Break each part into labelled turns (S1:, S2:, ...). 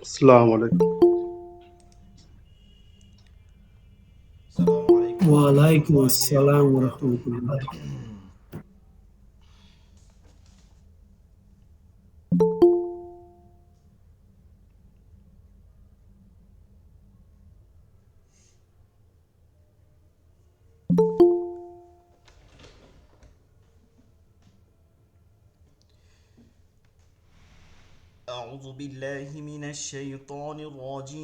S1: আসসালামু আলাইকুম।
S2: আসসালামু আলাইকুম
S3: ওয়ালাইকুম
S2: রহমতুল্লাহি
S3: আসসালাম
S2: ওয়া
S3: রহমতুল্লাহ।
S2: أعوذ بالله من الشيطان الرجيم.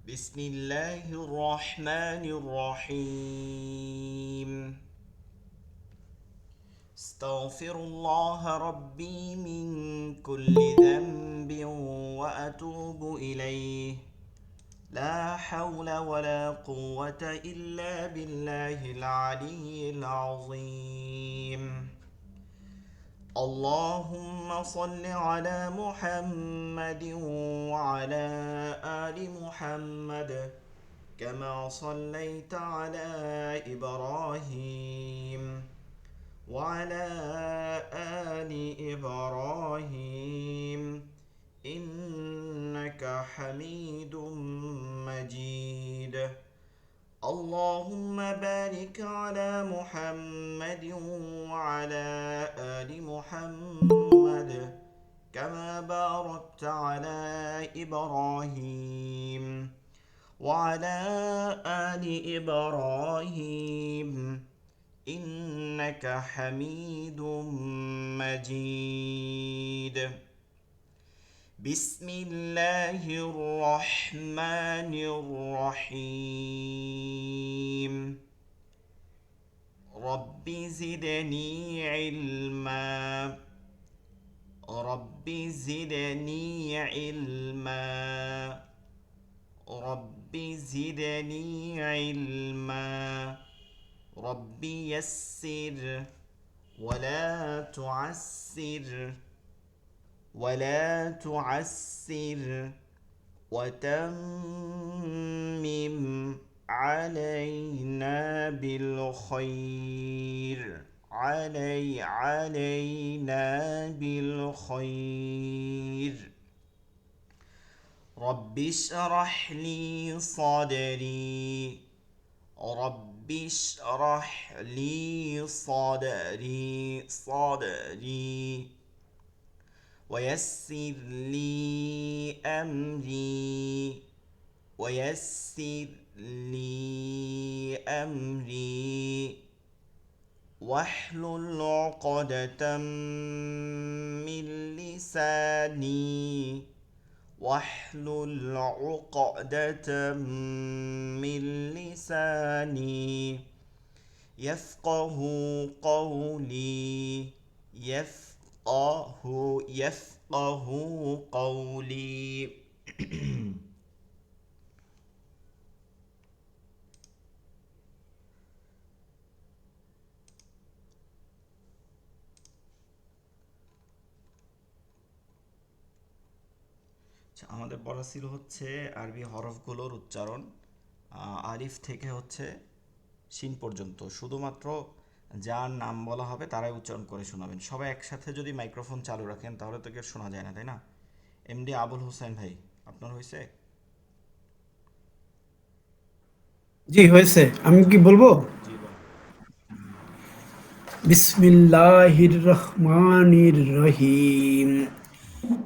S2: بسم الله الرحمن الرحيم. استغفر الله ربي من كل ذنب وأتوب إليه. لا حول ولا قوة إلا بالله العلي العظيم. اللهم صل على محمد وعلى آل محمد كما صليت على إبراهيم وعلى آل إبراهيم إنك حميد مجيد. اللهم بارك على محمد وعلى آل محمد كما باركت على إبراهيم وعلى آل إبراهيم إنك حميد مجيد. بسم الله الرحمن الرحيم. رب زدني علما. رب زدني علما. رب زدني علما. رب يسر ولا تعسر ولا تعسر وتمم علينا بالخير. علينا بالخير. رب اشرح لي صدري. رب اشرح لي صدري ويسر لي أمري. ويسر لي أمري واحلل عقدة من لساني. واحلل عقدة من لساني يفقه قولي. يفقه قولي. আচ্ছা, আমাদের পড়া ছিল হচ্ছে আরবি হরফগুলোর উচ্চারণ। আলিফ থেকে হচ্ছে শিন পর্যন্ত শুধুমাত্র যার নাম বলা হবে তারাই উচ্চারণ করে শোনাবেন। সবাই একসাথে যদি মাইক্রোফোন চালু রাখেন তাহলে তো কেউ শোনা যায় না, তাই না? এমডি আবুল হোসেন ভাই, আপনার হয়েছে?
S3: জি হয়েছে, আমি কি বলবো?
S2: জি বলেন।
S3: বিসমিল্লাহির রহমানির রহিম।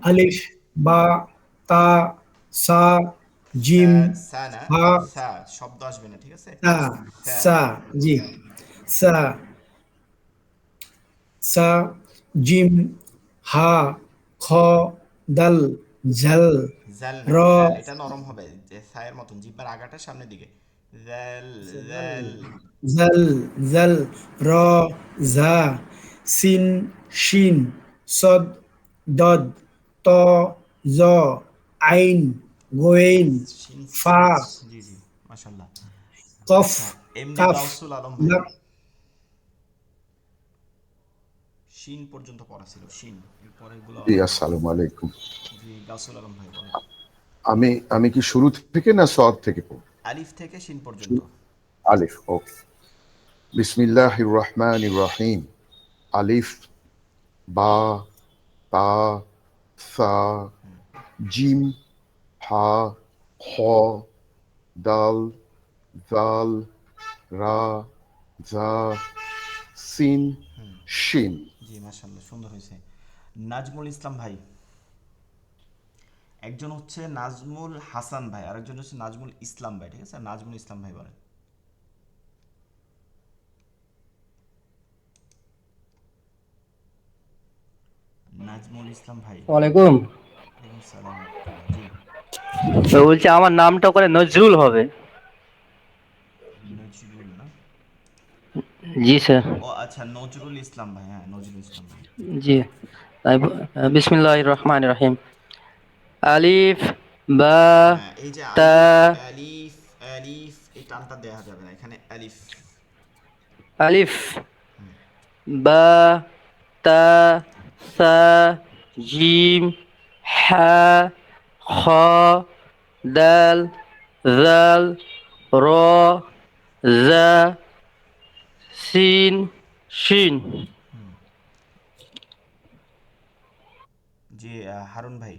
S3: আলিফ, বা, তা, সা, জিম,
S2: সা না,
S3: হা,
S2: সা শব্দ আসবে না, ঠিক আছে?
S3: সা,
S2: সা।
S3: সা, জি, সা, সা, জিম, হা, খ, দাল, ঝাল,
S2: জাল
S3: র,
S2: না, জাল এটা নরম হবে, যে সায়ের মতন জিব্বার আগাটা সামনের দিকে। জাল।
S3: জাল,
S2: জাল।
S3: জাল, জাল, র, ঝা, সিন, শিন, সদ, দদ, ত, জ, আইন, গোয়েন,
S2: শিন
S3: ফা,
S2: জি জি, মাশাল্লাহ।
S3: কফ,
S2: আচ্ছা, এমডি
S3: কাফ,
S2: গাউসুল আলম ভাই,
S3: লাম।
S2: শিন পর্যন্ত পড়া ছিল, শিন, এরপরে এগুলো।
S4: জি, আসসালামু আলাইকুম।
S2: জি, গাউসুল আলম ভাই বলেন।
S4: আমি আমি কি শুরু থেকে না সদ থেকে পড়ব?
S2: আলিফ থেকে শিন পর্যন্ত।
S4: শুরু- আলিফ, ওকে। বিসমিল্লাহির রহমানির রহিম। আলিফ, বা, তা, সা, জিম, হা, খ, দাল, জাল, রা, জা, সিন, শিন।
S2: জি মাশাআল্লাহ, সুন্দর হয়েছে। নাজমুল ইসলাম ভাই, একজন হচ্ছে নাজমুল হাসান ভাই, আরেকজন হচ্ছে নাজমুল ইসলাম ভাই, ঠিক আছে? নাজমুল ইসলাম ভাই বলেন। নাজমুল ইসলাম ভাই।
S1: ওয়ালাইকুম।
S2: ওয়ালাইকুম সালাম রাহমাতুল্লাহ। জি
S1: তো বলছি আমার নামটা করে নজরুল হবে।
S2: নজরুল না?
S1: জি স্যার।
S2: ও আচ্ছা, নজরুল ইসলাম ভাই, হ্যাঁ নজরুল ইসলাম ভাই।
S1: জি। বিসমিল্লাহির রহমানির রহিম। আলিফ বা
S2: হ্যাঁ, এই যে
S1: তা
S2: আলিফ, আলিফ, আলিফ, এই টানটা দেয়া যাবে না এখানে, আলিফ।
S1: আলিফ বা তা সা জিম হা খ দাল জাল র জা সিন শিন।
S2: জি হারুন ভাই,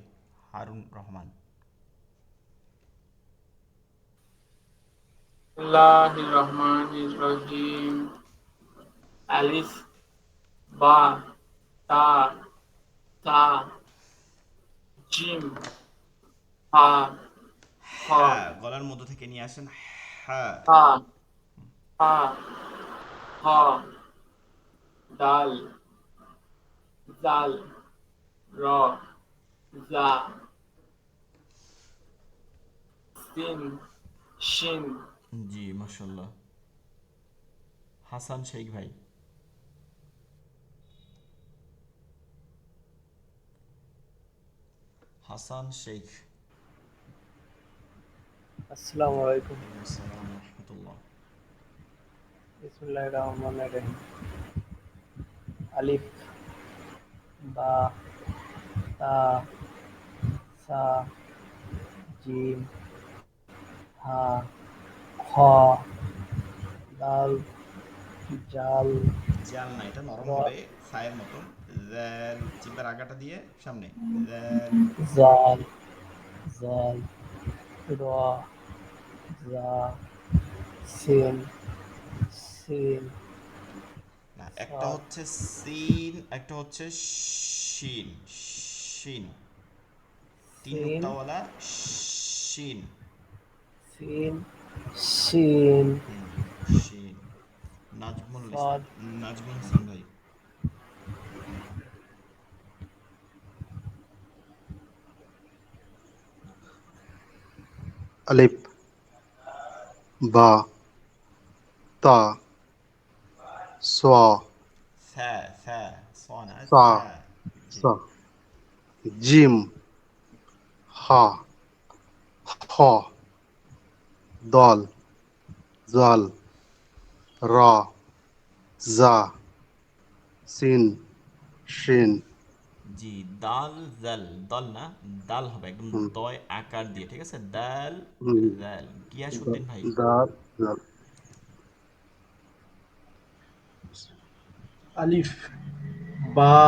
S2: Harun Rahman.
S5: Bismillahir Rahmanir Rahim. Alif, Ba, Ta, Ta, Jim, Ha, Ha,
S2: হ্যাঁ, গলার মধ্য থেকে নিয়ে আসেন, হ্যাঁ।
S5: Ha, Ha, Ha, Dal, Zal, Ra, Za, Sin, Shin,
S2: জি মাশাআল্লাহ। হাসান শেখ ভাই। হাসান শেখ।
S6: আসসালামু আলাইকুম।
S2: ওয়ালাইকুম আসসালাম রহমতুল্লাহ।
S6: বিসমিল্লাহির রহমানির রহিম। আলিফ বা তা সা জিম হা খ দাল জাল
S2: জাল না, এটা
S6: র
S2: নরম হবে ফায়ের মতন। জ্যাল, জিব্বার আগাটা দিয়ে সামনে, জ্যাল।
S6: জাল জাল র জা সিন সিন
S2: না, একটা
S6: সাদ
S2: হচ্ছে সিন, একটা হচ্ছে শিন। শিন, তিন
S6: সিন
S2: নুক্তাওয়ালা শিন।
S6: সিন শিন
S2: হুম, শিন। নাজমুল
S6: সাদ
S2: নাজমুল হাসান ভাই।
S7: अलिफ बा ता स्वा
S2: ফ্যা, ফ্যা, সনা,
S7: सा
S2: ফ্যা। জি
S7: सा जिम हा ख दाल जाल रा जा सिन शिन।
S2: জি, দাল জাল, দল না, দাল হবে একদম
S7: हम्म,
S2: দয় আকার দিয়ে, ঠিক আছে? দাল
S7: हम्म,
S2: জাল। গিয়াসউদ্দিন ভাই।
S7: दाल जाल
S6: আলিফ বা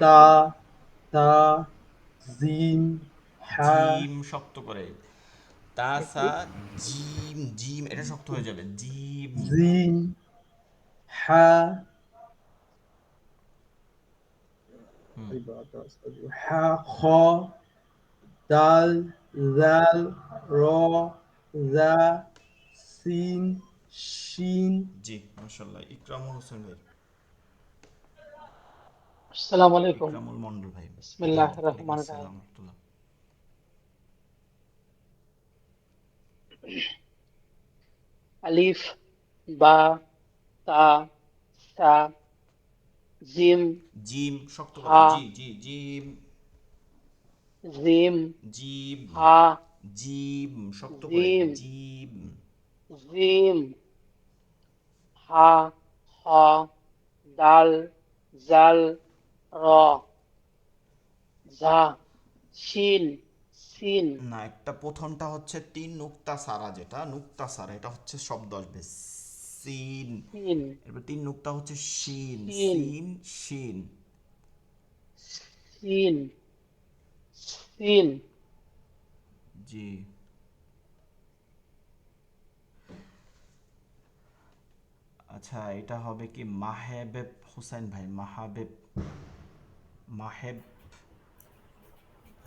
S6: তা তা জিম হা
S2: জিম শক্ত করে। তাসা, জিম, জিম এটা শক্ত হয়ে যাবে, জিম।
S6: জিম হা হা খ দাল জাল র জা সিন শিন।
S2: জি মাশাল্লাহ। ইকরামুল হোসেন ভাই।
S5: Assalamu alaikum.
S2: ইকরামুল মন্ডল ভাই। জি
S5: Bismillahir
S2: ওয়ালাইকুম
S5: Rahmanir Rahim.
S2: আসসালাম রহমতুল্লাহ।
S5: Alif, Ba, Ta, Sa, Jim,
S2: জিম শক্ত করে,
S5: Ha,
S2: জি জি, জিম।
S5: Zim,
S2: জিম,
S5: Ha,
S2: জিম শক্ত করে,
S5: Zim,
S2: জিম।
S5: Zim, Ha, Ha, Dal, Zal, Ra, Za, Shin, Sin,
S2: না, একটা প্রথমটা হচ্ছে তিন নুক্তা সারা, যেটা নুক্তা সারা এটা হচ্ছে শব্দ আসবে সিন।
S5: Sin,
S2: এরপর তিন নুক্তা হচ্ছে শিন,
S5: Shin,
S2: সিন শিন।
S5: Sin, সিন,
S2: জি। আচ্ছা, এটা হবে কি মাহেবেব হোসেন ভাই, মাহেব।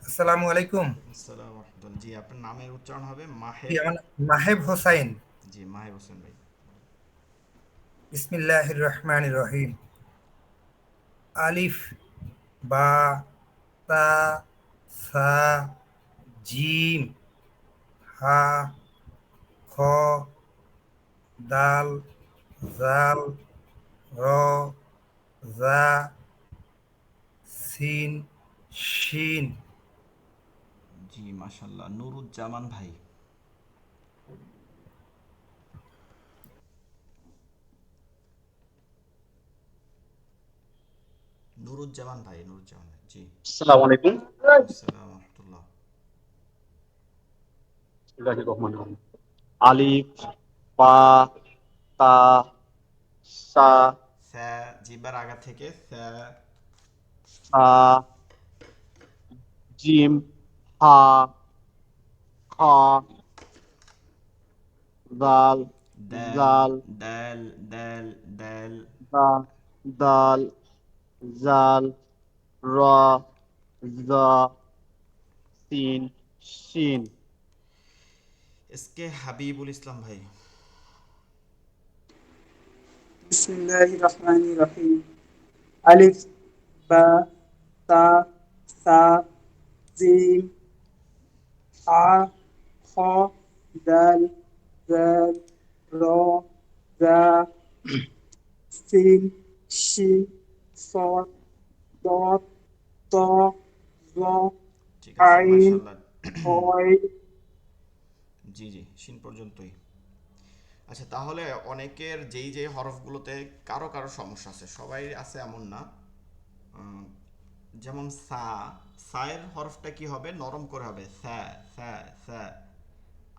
S8: আসসালামু আলাইকুম।
S2: আসসালাম রহমতুল্লাহ। জি, আপনার নামের উচ্চারণ হবে
S8: জি,
S2: মাহেব।
S8: আমার নাম মাহেব হোসাইন।
S2: জি, মাহেব হোসেন ভাই।
S8: বিসমিল্লাহির রহমানির রহিম। আলিফ, বা, তা, সা, জিম, হা, খ, দাল, জাল, র, জা, সিন, শিন।
S2: জি, মাশাল্লাহ। নুরুজ্জামান ভাই। নুরুজ্জামান ভাই, জি।
S9: আসসালামু আলাইকুম।
S2: আসসালাম রহমতুল্লাহ।
S9: বিসমিল্লাহির রহমানির রহিম। আলিফ, বা, তা, সা,
S2: স্যা, জিব্বার আগা থেকে স্যা।
S9: সা, জিম, হা, খ, দাল,
S2: দাল,
S9: জাল,
S2: দাল, দাল, দাল।
S9: দা, দাল, জাল, র, জা, সিন, শিন।
S2: এসকে হাবিবুল ইসলাম ভাই।
S6: বিসমিল্লাহির রহমানির রহিম। আলিফ, বা, তা, সা, জিম, হা, খ, দাল, জাল, র, জা, সিন, শিন, সদ, দদ, ত, জ,
S2: ঠিক আছে,
S6: আইন,
S2: মাশাল্লাহ।
S6: হয়।
S2: জি, জি, শিন পর্যন্তই। আচ্ছা, তাহলে অনেকের যেই হরফগুলোতে কারো কারো সমস্যা আছে, সবাই আছে এমন না। উম, যেমন সায়ের হরফটা কি হবে, নরম করে হবে, স্যা, স্যা, স্যা।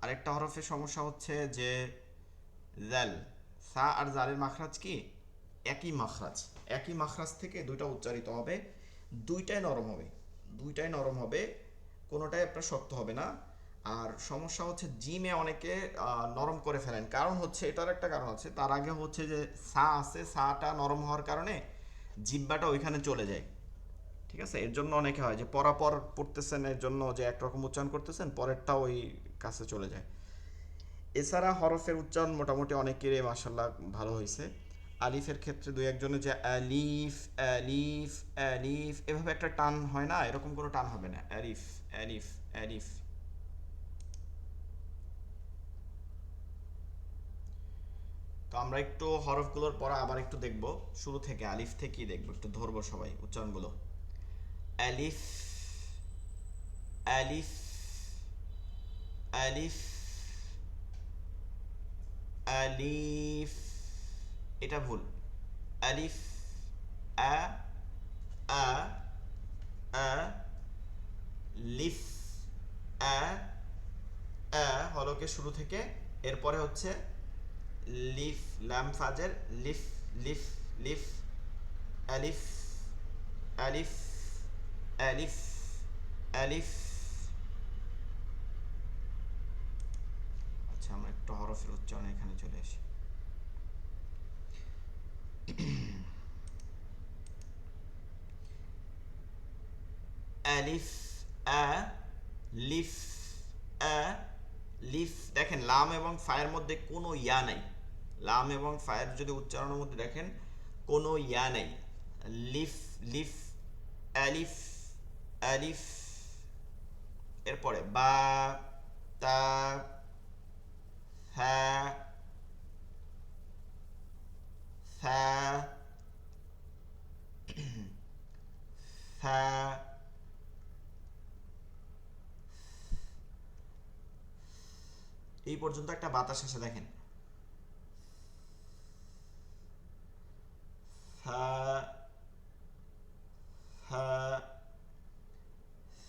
S2: আরেকটা হরফের সমস্যা হচ্ছে যে জাল, সা আর জালের মাখরাজ কি একই মাখরাজ, একই মাখরাজ থেকে দুইটা উচ্চারিত হবে, দুইটাই নরম হবে, দুইটাই নরম হবে, কোনোটাই আপনার শক্ত হবে না। আর সমস্যা হচ্ছে জিমে অনেকে নরম করে ফেলেন, কারণ হচ্ছে এটার একটা কারণ আছে, তার আগে হচ্ছে যে সা আছে, সাটা নরম হওয়ার কারণে জিব্বাটা ওইখানে চলে যায়। ঠিক আছে, এর জন্য অনেকে হয় যে পরাপর পড়তেছেন, এর জন্য যে একরকম উচ্চারণ করতেছেন, পরেরটা ওই কাছে চলে যায়। এছাড়া হরফের উচ্চারণ মোটামুটি অনেকেরই মাশাল্লাহ ভালো হয়েছে। আলিফের ক্ষেত্রে দুই একজনের যে আলিফ, আলিফ, আলিফ এভাবে একটা টান হয় না, এরকম কোনো টান হবে না, আলিফ, আলিফ, আলিফ। তো আমরা একটু হরফগুলোর পর আবার একটু দেখব, শুরু থেকে আলিফ থেকেই দেখবো, একটু ধরবো সবাই উচ্চারণগুলো। আলিফ, আলিফ, আলিফ, আলিফ। এটা ভুল। আলিফ, আ, আ, আ, লিফ, আ, আ হলকে শুরু থেকে, এরপরে হচ্ছে লিফ, লাম ফাজের, লিফ, লিফ, লিফ, আলিফ, আলিফ, আলিফ, আলিফ। আচ্ছা, আমরা একটু হরফের উচ্চারণ এখানে চলে আসি। আলিফ, আ, লিফ, আ, লিফ। দেখেন লাম এবং ফায়ের মধ্যে কোনো ইয়া নাই, লাম এবং ফায়ের যদি উচ্চারণের মধ্যে দেখেন কোনো ইয়া নেই। লিফ, লিফ, আলিফ, আলিফ। এরপরে বা, তা, হা, ফা, ফা, এই পর্যন্ত একটা বাতাস আসে দেখেন, ফা, ফা,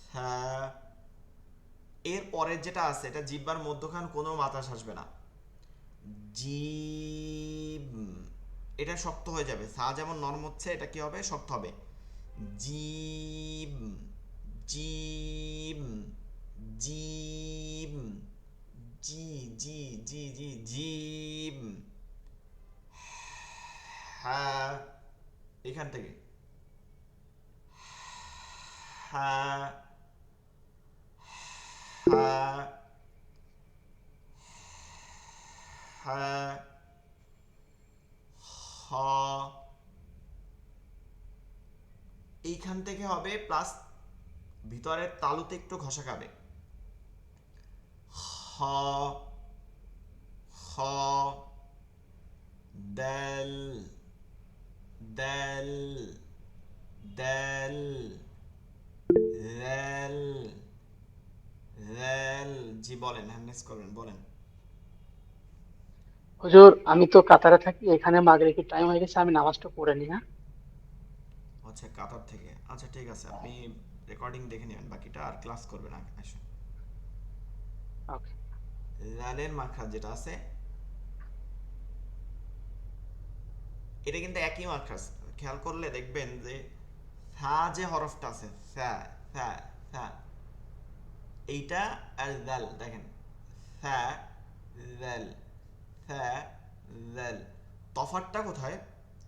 S2: ফা। এর পরের যেটা আছে এটা জিহ্বার মধ্যখান কোনো বাতাস আসবে না, জিম। এটা শক্ত হয়ে যাবে, সা যেমন নরম হচ্ছে, এটা কি হবে, শক্ত হবে, জিম, জিম। জিম, জি জি জি জি জিম। হ্যাঁ, এখান থেকে হ্যাঁ, হ্যাঁ, হ্যাঁ, হ, এইখান থেকে হবে প্লাস ভিতরের তালুতে একটু ঘষা খাবে। হ, খ, দেল, দেল, দেল, রেল, রেল। জি বলেন, হ্যান্ডেস করবেন, বলেন।
S5: হুজুর, আমি তো কাতারে থাকি, এখানে মাগরিবের টাইম হয়ে গেছে, আমি নামাজটা পড়ে নিই, হ্যাঁ?
S2: আচ্ছা, কাতার থেকে। আচ্ছা ঠিক আছে, আপনি রেকর্ডিং দেখে নেবেন বাকিটা, আর ক্লাস করবেন আসুন।
S5: ওকে।
S2: রেলের মাখরাজ যেটা আছে এটা কিন্তু একই মাখরাজ। খেয়াল করলে দেখবেন যে থা যে হরফটা আছে, থা, থা, থা, এইটা আর জাল দেখেন, থা, জাল, থা, জাল। তফাৎটা কোথায়?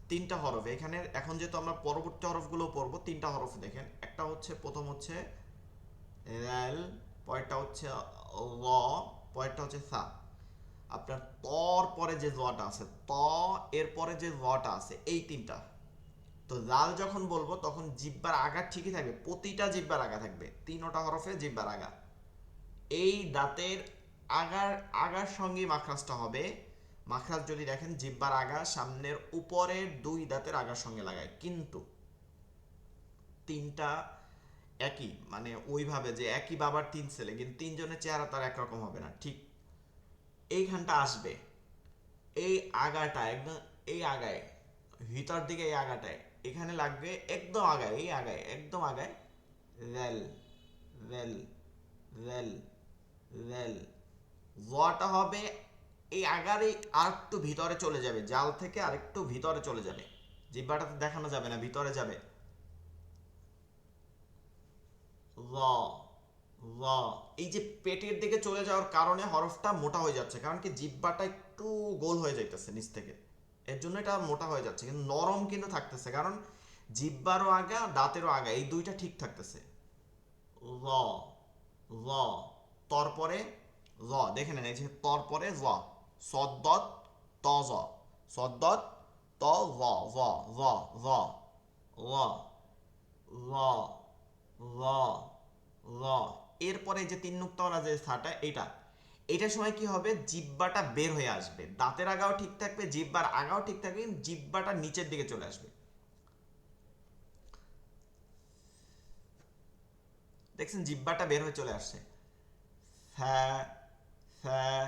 S2: তিনটা হরফ এখানে। এখন যেহেতু আমরা পরবর্তী হরফগুলো পড়বো, তিনটা হরফ দেখেন। একটা হচ্ছে, প্রথম হচ্ছে রেল, পরেরটা হচ্ছে ল, পরেরটা হচ্ছে সা। আপনার তর পরে যে জটা আছে, ত এর পরে যে জটা আছে, এই তিনটা। তো জাল যখন বলবো তখন জিব্বার আগা ঠিকই থাকবে, প্রতিটা জিব্বার আগা থাকবে, তিনটা হরফে জিব্বার আগা। এই দাঁতের আগার আগার সঙ্গে মাখরাজটা হবে। মাখরাজ যদি দেখেন, জিব্বার আগা সামনের উপরের দুই দাঁতের আগার সঙ্গে লাগায়, কিন্তু তিনটা একই, মানে ওইভাবে যে একই বাবার তিন ছেলে, কিন্তু তিনজনের চেহারা তার একরকম হবে না, ঠিক এইখানটা আসবে। এই আগাটা একদম, এই আগায় ভিতর দিকে, এই আগাটায় এখানে লাগবে, একদম আগায়, এই আগায় একদম আগায়, rail, rail, rail, rail. What a হবে এই আগারে আর একটু ভিতরে চলে যাবে, জাল থেকে আর একটু ভিতরে চলে যাবে, জিহ্বাটা তো দেখানো যাবে না, ভিতরে যাবে। ল, ল। এই যে পেটের দিকে চলে যাওয়ার কারণে হরফটা মোটা হয়ে যাচ্ছে, কারণ কি জিহ্বাটা একটু গোল হয়ে যাইতেছে নিচ থেকে, এর জন্য এটা মোটা হয়ে যাচ্ছে, কিন্তু নরম কিন্তু থাকতেছে, কারণ জিহ্বারও আগা দাঁতেরও আগা এই দুইটা ঠিক থাকতেছে। ল, ল। তর পরে জ, দেখে নেন এই যে তর পরে জ, সদ্দত ত জ, সদ্দত ত জ, জ, জ, জ, ল, ল, ল, ল। এরপরে যে তিন নুক্তাওয়ালা যে স্থাটা, এটা এটার সময় কি হবে, জিহ্বাটা বের হয়ে আসবে, দাঁতের আগাও ঠিক থাকবে, জিহ্বার আগাও ঠিক থাকবে, জিহ্বাটা নিচের দিকে চলে আসবে। দেখছেন জিহ্বাটা বের হয়ে চলে আসছে। হ্যাঁ, হ্যাঁ,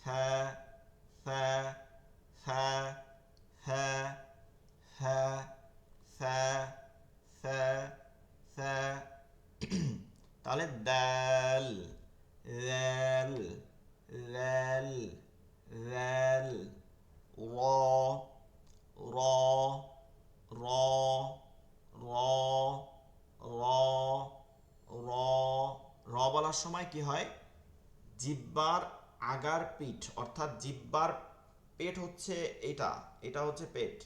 S2: হ্যাঁ, হ্যাঁ, হ্যাঁ, হ্যাঁ, হ্যাঁ, হ্যাঁ, হ্যাঁ, হ্যাঁ। তাহলে দাল, রেল, রেল, রেল, র, র, র, র, র, র। র বলার সময় কি হয়, জিহ্বার আগার পিঠ, অর্থাৎ জিহ্বার পেট হচ্ছে এটা, এটা হচ্ছে পেট,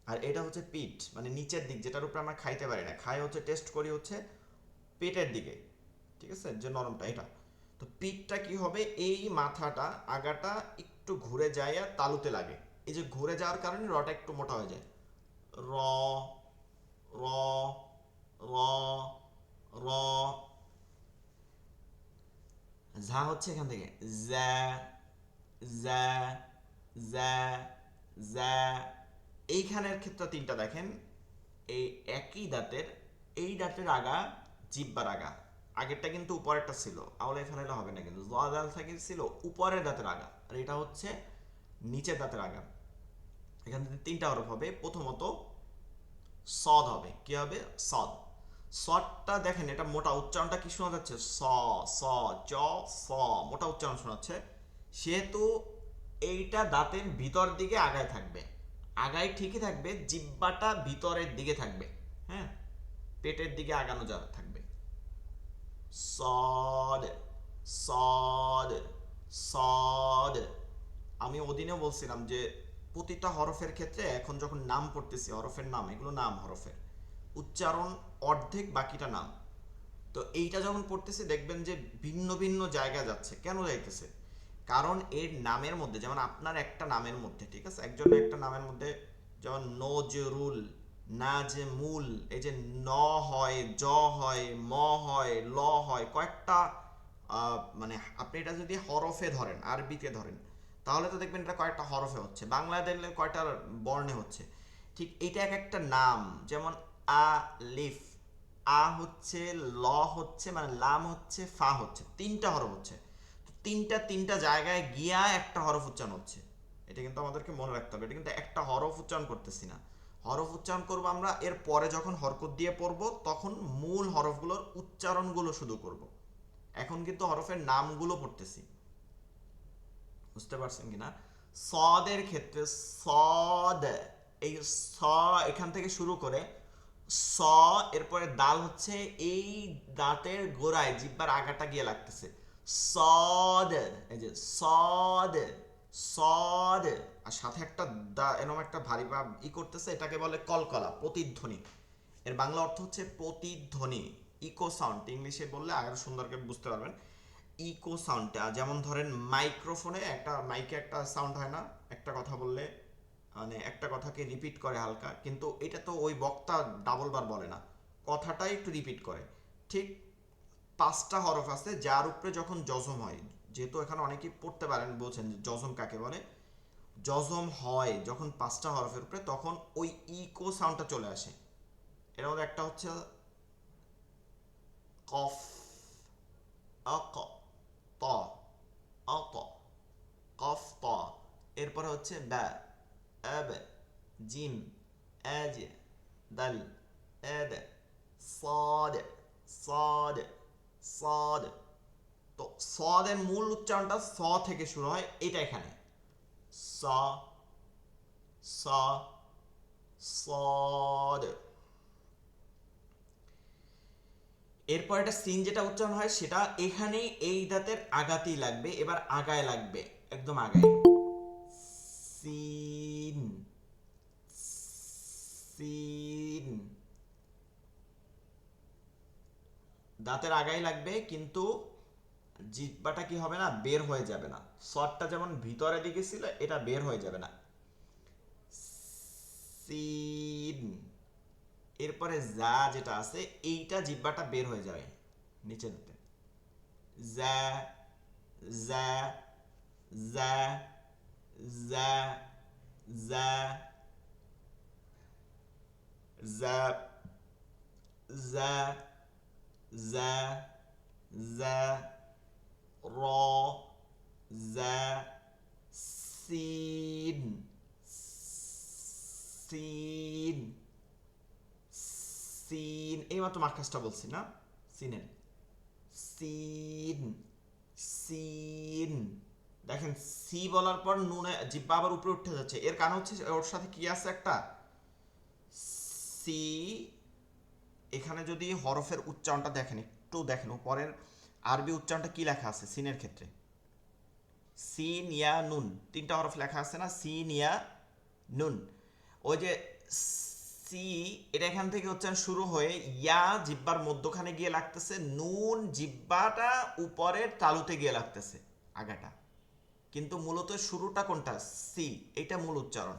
S2: আর এটা হচ্ছে পিঠ, মানে নিচের দিক, যেটার উপরে আমরা খাইতে পারি না, খাই হচ্ছে টেস্ট করি হচ্ছে পেটের দিকে, ঠিক আছে, যে নরমটা এটা। তো পিঠটা কি হবে, এই মাথাটা আগাটা একটু ঘুরে যায় আর তালুতে লাগে, এই যে ঘুরে যাওয়ার কারণে রটা একটু মোটা হয়ে যায়। র, র, র, র। ঝা হচ্ছে এখান থেকে জ্যা, জ্যা, জ্যা, জ্যা। এইখানের ক্ষেত্রে তিনটা দেখেন, এই একই দাঁতের, এই দাঁতের আগা জিহ্বার আগা, আগেরটা কিন্তু উপরেরটা ছিল, আওলে ফেলাইলে হবে না, কিন্তু জাল থাকে ছিল উপরের দাঁতের আগা, আর এটা হচ্ছে নিচের দাঁতের আগা। এখান থেকে তিনটা হরফ হবে। প্রথমত সদ হবে, কি হবে, সদ। সদটা দেখেন, এটা মোটা উচ্চারণটা কি শোনা যাচ্ছে, স, স, চ, স, মোটা উচ্চারণ শোনাচ্ছে, সেহেতু এইটা দাঁতের ভিতর দিকে আগায় থাকবে, আগায় ঠিকই থাকবে, জিহ্বাটা ভিতরের দিকে থাকবে, হ্যাঁ, পেটের দিকে আগানো যা থাকবে। সদ, সদ সদ সদ। আমি ওদিনেও বলছিলাম যে প্রতিটা হরফের ক্ষেত্রে এখন যখন নাম পড়তেছি, হরফের নাম, এগুলো নাম হরফের উচ্চারণ অর্ধেক, বাকিটা নাম। তো এইটা যখন পড়তেছি দেখবেন যে ভিন্ন ভিন্ন জায়গায় যাচ্ছে। কেন যাইতেছে? কারণ এর নামের মধ্যে, যেমন আপনার একটা নামের মধ্যে, ঠিক আছে, একজনের একটা নামের মধ্যে, যেমন নজরুল, নাজমুল, এই যে ন হয়, জ হয়, ম হয়, ল হয়, কয়েকটা মানে আপনি এটা যদি হরফে ধরেন, আরবিতে ধরেন, তাহলে তো দেখবেন এটা কয়েকটা হরফে হচ্ছে। বাংলায় দেখলে কয়টা বর্ণে হচ্ছে। ঠিক এটা এক একটা নাম, যেমন আলিফ, আ হচ্ছে, ল হচ্ছে, মানে লাম হচ্ছে, ফা হচ্ছে, তিনটা হরফ হচ্ছে। তো তিনটা জায়গায় গিয়া একটা হরফ উচ্চারণ হচ্ছে। এটা কিন্তু আমাদেরকে মনে রাখতে হবে। এটা কিন্তু একটা হরফ উচ্চারণ করতেছি না, হরফ উচ্চারণ করব আমরা এর পরে যখন হরকত দিয়ে পড়ব, তখন মূল হরফগুলোর উচ্চারণগুলো শুধু করব। এখন কিন্তু হরফের নামগুলো পড়তেছি। বুঝতে পারছেন কিনা? সদের ক্ষেত্রে সদ, এই স এখান থেকে শুরু করে স, এরপরে দাল হচ্ছে এই দাঁতের গোড়ায়, জিহ্বার আগাটা গিয়ে লাগতেছে। সদ, এই যে সদ সদ, আর সাথে একটা এরকম একটা ভারী বা করতেছে, এটাকে বলে কলকলা, প্রতিধ্বনি। এর বাংলা অর্থ হচ্ছে প্রতিধ্বনি, ইকো সাউন্ড। ইংলিশে বললে আরো সুন্দর করে বুঝতে পারবেন। ইকো সাউন্ডটা যেমন ধরেন মাইক্রোফোনে একটা, মাইকে একটা সাউন্ড হয় না, একটা কথা বললে মানে একটা কথাকে রিপিট করে হালকা, কিন্তু এটা তো ওই বক্তা ডাবল বার বলে না, কথাটাই একটু রিপিট করে। ঠিক 5টা হরফ আছে যার উপরে যখন জজম হয়, যেহেতু এখানে অনেকেই পড়তে পারেন, বলছেন যে জজম কাকে বলে। জজম হয় যখন 5টা হরফের উপরে, তখন ওই ইকো সাউন্ডটা চলে আসে। এর মধ্যে একটা হচ্ছে কফ, আক, ত, আক, কফ ত। এরপরে হচ্ছে বা, আব, জিম, আজ, দাল, আদ, সাদ, সাদ, সাদ। তো সদের মূল উচ্চারণটা স থেকে শুরু হয়, এটা এখানে স, স, সদ। এরপর একটা সিন যেটা উচ্চারণ হয়, সেটা এখানে এই দাঁতের আগাতেই লাগবে। এবার আগায় লাগবে, একদম আগায়, সিন, সিন, দাঁতের আগায় লাগবে, কিন্তু জিহ্বাটা কি হবে না, বের হয়ে যাবে না। সটটা যেমন ভিতরের দিকে ছিল, এটা বের হয়ে যাবে না। সিন, এরপরে যা যেটা আছে, এইটা জিহ্বাটা বের হয়ে যাবে নিচে দিতে। যা, যা, যা, যা, যা, যা, যা, যা, যা, র, যা, সিন, সিন, সিন। এইমাত্র মার্কাসটা বলছি না, সিনের, সিন, সিন। দেখেন সি বলার পর নুনে জিহ্বা আবার উপরে উঠে যাচ্ছে। এর কারণ হচ্ছে ওর সাথে কি আছে, একটা সি। এখানে যদি হরফের উচ্চারণটা দেখেন, একটু দেখেন উপরের আরবি উচ্চারণটা কি লেখা আছে সিনের ক্ষেত্রে, সিন ইয়া নুন, 3টা হরফ লেখা আছে না, সিন ইয়া নুন। ওই যে সি, এটা এখান থেকে উচ্চারণ শুরু হয়ে ইয়া জিহ্বার মধ্যখানে গিয়ে লাগতেছে, নুন জিহ্বাটা উপরের তালুতে গিয়ে লাগতেছে, আগাটা। কিন্তু মূলত শুরুটা কোনটা, সি, এটা মূল উচ্চারণ।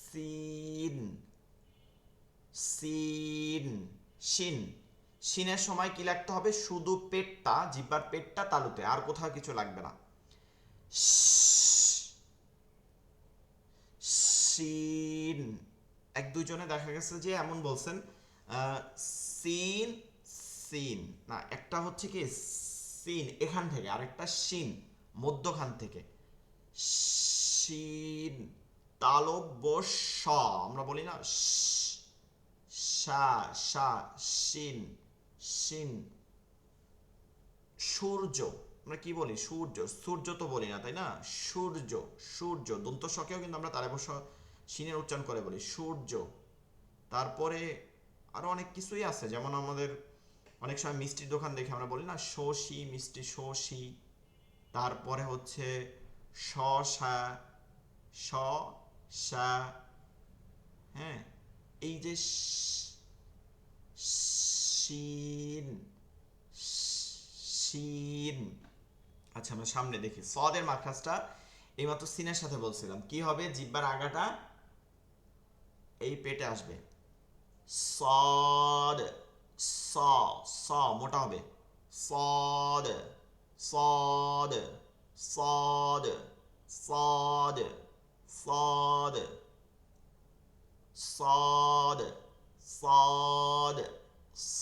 S2: সিন, সিন, শিন। শিনের সময় কি লাগতে হবে, শুধু পেটটা, জিহ্বার পেটটা তালুতে, আর কোথাও কিছু লাগবে না। শিন। 1-2 জনে দেখা গেছে যে এমন বলছেন সিন, সিন না, একটা হচ্ছে কি সিন এখান থেকে, আরেকটা শিন মধ্যখান থেকে, শিন। তালব্য শ আমরা বলি না, শা, শা, শিন, শিন। সূর্য আমরা কি বলি, সূর্য, সূর্য তো বলি না, তাই না, সূর্য, সূর্য। দন্ত শকেও কিন্তু আমরা তার বস শিনের উচ্চারণ করে বলি, সূর্য। তারপরে আরো অনেক কিছুই আছে, যেমন আমাদের অনেক সময় মিষ্টির দোকান দেখে আমরা বলি না শশি মিষ্টি শশি, তারপরে হচ্ছে শসা শসা, হ্যাঁ এই যে শিন শিন। আচ্ছা আমরা সামনে দেখি সদের মাখরাজটা এইমাত্র সিনের সাথে বলছিলাম কি হবে, জিহ্বার আগাটা এই পেটে আসবে, সদ স স মোটা হবে, সদ সদ সদ সদ সদ সদ সদ স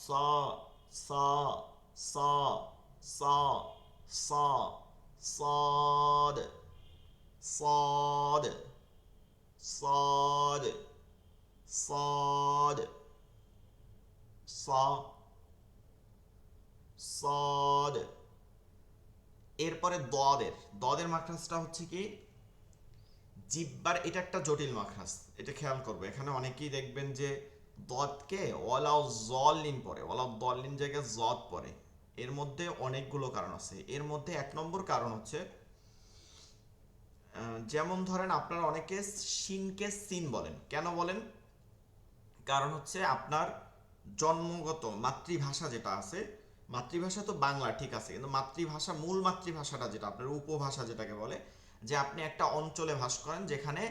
S2: স স স স স সদ সদ সদ সদ স সদ। এরপরে দদের মাখরাজটা হচ্ছে কি জিহ্বার, এটা একটা জটিল মাখরাজ, এটা খেয়াল করবে। এখানে অনেকেই দেখবেন যে দদকে ওয়ালাউ জলিন পড়ে, ওয়ালাউ দলিন জায়গায় জদ পড়ে। এর মধ্যে অনেকগুলো কারণ আছে। এর মধ্যে 1 নম্বর কারণ হচ্ছে যেমন ধরেন আপনারা অনেকে শিনকে সিন বলেন। কেন বলেন? কারণ হচ্ছে আপনার জন্মগত মাতৃভাষা যেটা আছে, মাতৃভাষা তো বাংলা ঠিক আছে, কিন্তু মাতৃভাষা মূল মাতৃভাষাটা যেটা আপনার উপভাষা যেটাকে বলে, যে আপনি একটা অঞ্চলে বাস করেন যেখানে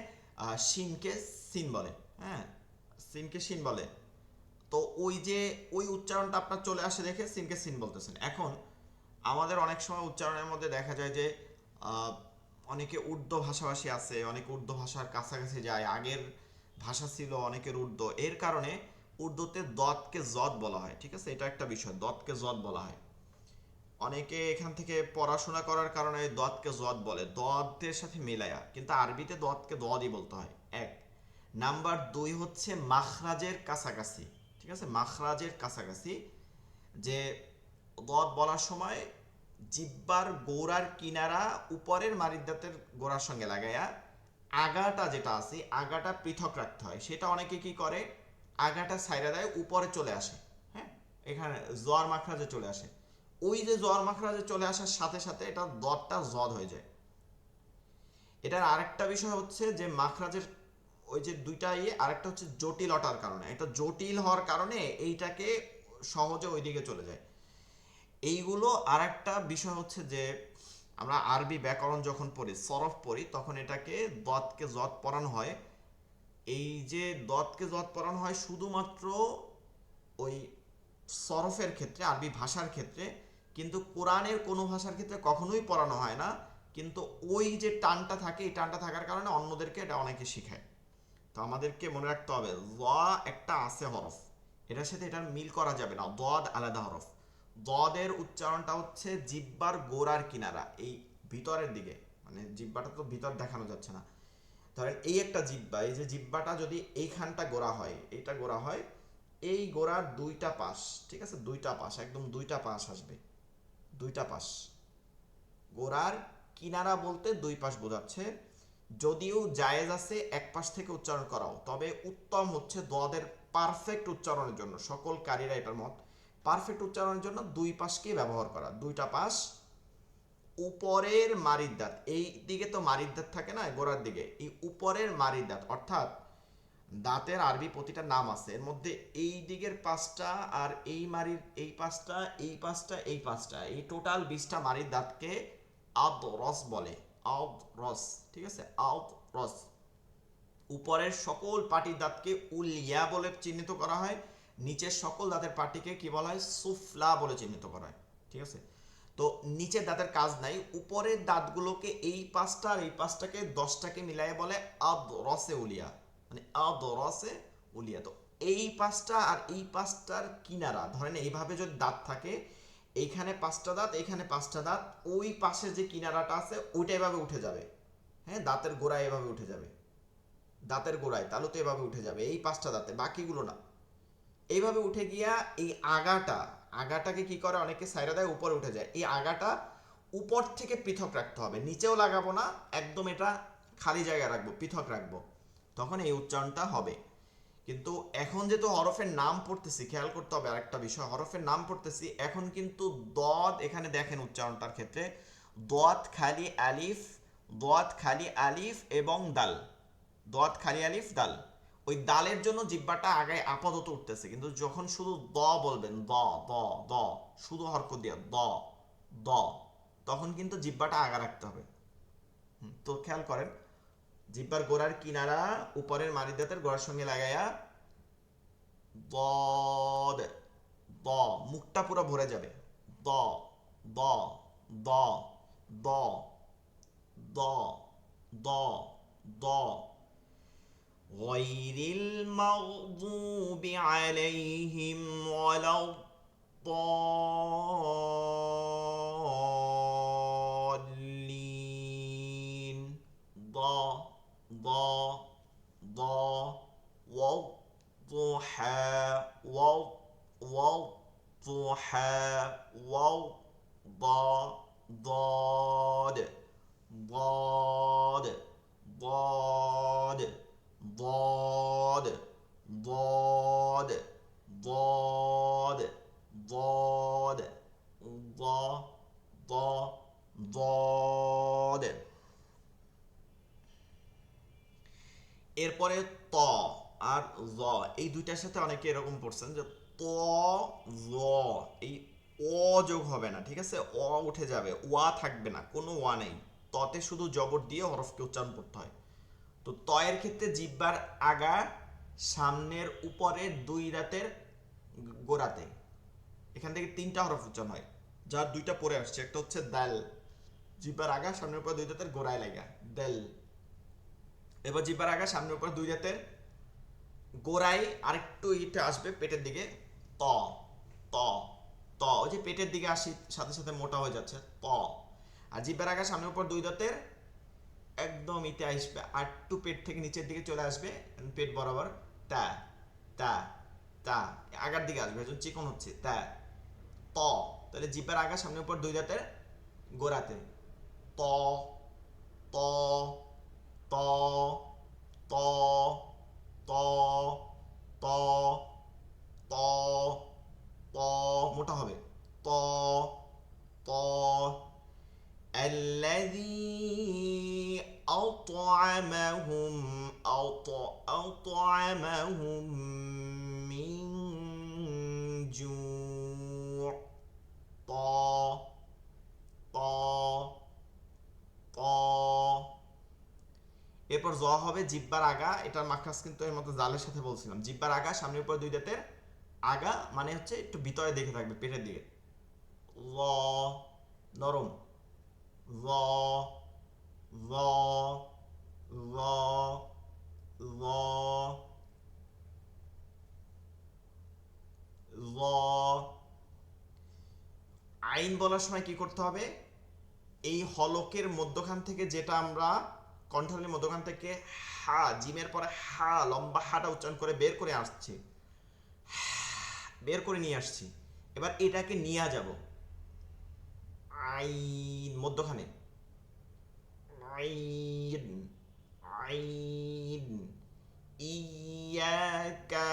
S2: শিনকে সিন বলে, হ্যাঁ সিনকে সিন বলে, তো ওই যে ওই উচ্চারণটা আপনার চলে আসে দেখে সিনকে সিন বলতেছেন। এখন আমাদের অনেক সময় উচ্চারণের মধ্যে দেখা যায় যে অনেকে উর্দু ভাষাভাষী আছে, অনেকে উর্দু ভাষার কাছাকাছি যায়, আগের ভাষা ছিল অনেকের উর্দু, এর কারণে উর্দুতে দদকে জদ বলা হয়, ঠিক আছে, এটা একটা বিষয়, দদকে জদ বলা হয়। অনেকে এখান থেকে পড়াশোনা করার কারণে দদকে জদ বলে, দদের সাথে মেলায়া, কিন্তু আরবিতে দদকে দদই বলতে হয়। 1 নাম্বার 2 হচ্ছে মাখরাজের কাছাকাছি, ঠিক আছে, মাখরাজের কাছাকাছি, যে দদ বলার সময় জিহ্বার গোড়ার কিনারা উপরের মারিদাতের গোড়ার সঙ্গে লাগাইয়া আগাটা যেটা আছে আগাটা পৃথক রাখতে হয়। সেটা অনেকে কি করে, আগাটা সাইরা দেয়, উপরে চলে আসে, হ্যাঁ এখানে জোয়ার মাখরাজে চলে আসে। ওই যে জোয়ার মাখরাজে চলে আসার সাথে সাথে এটা দদটা জদ হয়ে যায়। এটার আরেকটা বিষয় হচ্ছে যে মাখরাজের ওই যে দুইটা আরেকটা হচ্ছে জটিলতার কারণে, এটা জটিল হওয়ার কারণে এইটাকে সহজে ওইদিকে চলে যায়। এইগুলো আরেকটা বিষয় হচ্ছে যে আমরা আরবি ব্যাকরণ যখন পড়ি, সরফ পড়ি, তখন এটাকে দদকে জদ পড়ানো হয়। এই যে দদকে জদ পড়ানো হয় শুধুমাত্র ওই সরফের ক্ষেত্রে, আরবি ভাষার ক্ষেত্রে, কিন্তু কোরআনের কোনো ভাষার ক্ষেত্রে কখনোই পড়ানো হয় না। কিন্তু ওই যে টানটা থাকে, এই টানটা থাকার কারণে অন্যদেরকে এটা অনেকে শেখায়। তো আমাদেরকে মনে রাখতে হবে ল একটা আছে হরফ, এটার সাথে এটার মিল করা যাবে না, দদ আলাদা হরফ। দদের উচ্চারণটা হচ্ছে জিহ্বার গোড়ার কিনারা, এই ভিতরের দিকে, মানে জিহ্বাটা তো ভিতর দেখানো যাচ্ছে না, ধরেন এই একটা জিহ্বা, এই যে জিহ্বাটা যদি এইখানটা গোড়া হয়, এইটা গোড়া হয়, এই গোড়ার 2টা পাশ, ঠিক আছে, 2টা পাশ, একদম 2টা পাশ আসবে, 2টা পাশ। গোড়ার কিনারা বলতে 2 পাশ বোঝাচ্ছে। যদিও জায়েজ আছে এক পাশ থেকে উচ্চারণ করাও, তবে উত্তম হচ্ছে দদের পারফেক্ট উচ্চারণের জন্য, সকল কারীরা এটার মত, পারফেক্ট উচ্চারণের জন্য 2 পাশকে ব্যবহার করা, 2টা পাশ। উপরের মারিদাত, এই দিকে তো মারিদাত থাকে না গোড়ার দিকে, এই উপরের মারিদাত অর্থাৎ দাঁতের আরবি প্রতিটা নাম আছে, এর মধ্যে এই দিকের 5টা আর এই মারির এই 5টা, এই 5টা, এই 5টা, এই টোটাল 20টা মারির দাঁতকে আদরস বলে, আদরস, ঠিক আছে, আদরস। উপরের সকল পাটির দাঁতকে উলিয়া বলে চিহ্নিত করা হয়, নিচের সকল দাঁতের পাটিকে কি বলা হয়, সুফলা বলে চিহ্নিত করা হয়, ঠিক আছে। তো নিচের দাঁতের কাজ নাই, উপরের দাঁতগুলোকে এই 5টা আর এই 5টাকে 10টাকে মিলাই বলে আদরসে উলিয়া, মানে আদরসে উলিয়া। তো এই 5টা আর এই 5টার কিনারা ধরেন এইভাবে যদি দাঁত থাকে, এইখানে 5টা দাঁত, এইখানে 5টা দাঁত, ওই পাশের যে কিনারাটা আছে ওইটা এভাবে উঠে যাবে, হ্যাঁ দাঁতের গোড়ায় এভাবে উঠে যাবে, দাঁতের গোড়ায় তাহলে তো এভাবে উঠে যাবে এই 5টা দাঁতে, বাকিগুলো না। এইভাবে উঠে গিয়া এই আগাটাকে কি করে অনেকে সাইরা দেয়, উপরে উঠে যায়। এই আগাটা উপর থেকে পৃথক রাখতে হবে, নিচেও লাগাবো না, একদম এটা খালি জায়গায় রাখবো, পৃথক রাখবো, তখন এই উচ্চারণটা হবে। কিন্তু এখন যেহেতু হরফের নাম পড়তেছি, খেয়াল করতে হবে আরেকটা বিষয়, হরফের নাম পড়তেছি এখন কিন্তু দদ, এখানে দেখেন উচ্চারণটার ক্ষেত্রে দদ খালি আলিফ, দদ খালি আলিফ এবং দাল, দদ খালি আলিফ দাল, ওই দালের জন্য জিহ্বাটা আগে আপাতত উঠতেছে, কিন্তু যখন শুধু দ বলবেন, দ দ দ, শুধু হরকত দিয়ে দ দ, তখন কিন্তু জিহ্বাটা আগা রাখতে হবে। তো খেয়াল করেন, জিহ্বার গোড়ার কিনারা উপরের মারি দাঁতের গোড়ার সঙ্গে লাগাইয়া দদ, দ, মুখটা পুরো ভরে যাবে, দ দ দ দ দ দ দ, গয়রিল মাগদুবি আলাইহিম ওয়ালাদ-দাল্লিন, দ দ দ, ওয়াও দুহা, ওয়াও ওয়াও দুহা, ওয়াও দ ضاد ضاد ضاد ضاد ضاد ضاد ضاد ضاد। এরপরে ত আর জ, এই দুইটার সাথে অনেকে এরকম পড়ছেন যে ত জ, এই অ যোগ হবে না, ঠিক আছে, অ উঠে যাবে, ওয়া থাকবে না, কোনো ওয়া নেই, ততে শুধু জবর দিয়ে হরফকে উচ্চারণ করতে হয়। তো তয়ের ক্ষেত্রে জিহ্বার আগা সামনের উপরের দুই দাঁতের গোড়াতে, এখান থেকে তিনটা হরফ উচ্চারণ হয়, যার দুইটা পরে আসছে, একটা হচ্ছে দাল, জিহ্বার আগা সামনের উপর দুই দাঁতের গোড়ায় লাগা দাল। এবার জিহ্বার আগা সামনের উপর দুই দাঁতের গোড়ায় আরেকটু ইটা আসবে পেটের দিকে, ত ত ত, ওই যে পেটের দিকে আসি সাথে সাথে মোটা হয়ে যাচ্ছে, ত। আর জিহ্বার আগা সামনের উপর দুই দাঁতের একদম ইতে আসবে, আর একটু পেট থেকে নিচের দিকে চলে আসবে, পেট বরাবর তা তা তা, আগার দিকে আসবে, একজন চিকন হচ্ছে তা ত। তাহলে জিহ্বার আগা সামনের উপর দুই দাঁতের গোড়াতে ত ত ত ত ত ত ত ত, মোটা হবে ত ত। الذي أطعمهم أطعمهم من جوع، ط ط ط। এরপর জ হবে জিহ্বার আগা, এটার মাখরাজ কিন্তু এর মতো জালের সাথে বলছিলাম, জিহ্বার আগা সামনের উপর দুই দাঁতের আগা, মানে হচ্ছে একটু ভিতরে দেখে থাকবে পেটের দিকে, ল, নরম, ল ল ল ল ল। আইন বলার সময় কি করতে হবে, এই হলকের মধ্যখান থেকে, যেটা আমরা কণ্ঠনালীর মধ্যখান থেকে হা, জিমের পরে হা, লম্বা হাটা উচ্চারণ করে বের করে আসছি, বের করে নিয়ে আসছি, এবার এটাকে নিয়ে যাব আইন মধ্যখানে, আইন আইন, ইয়াকা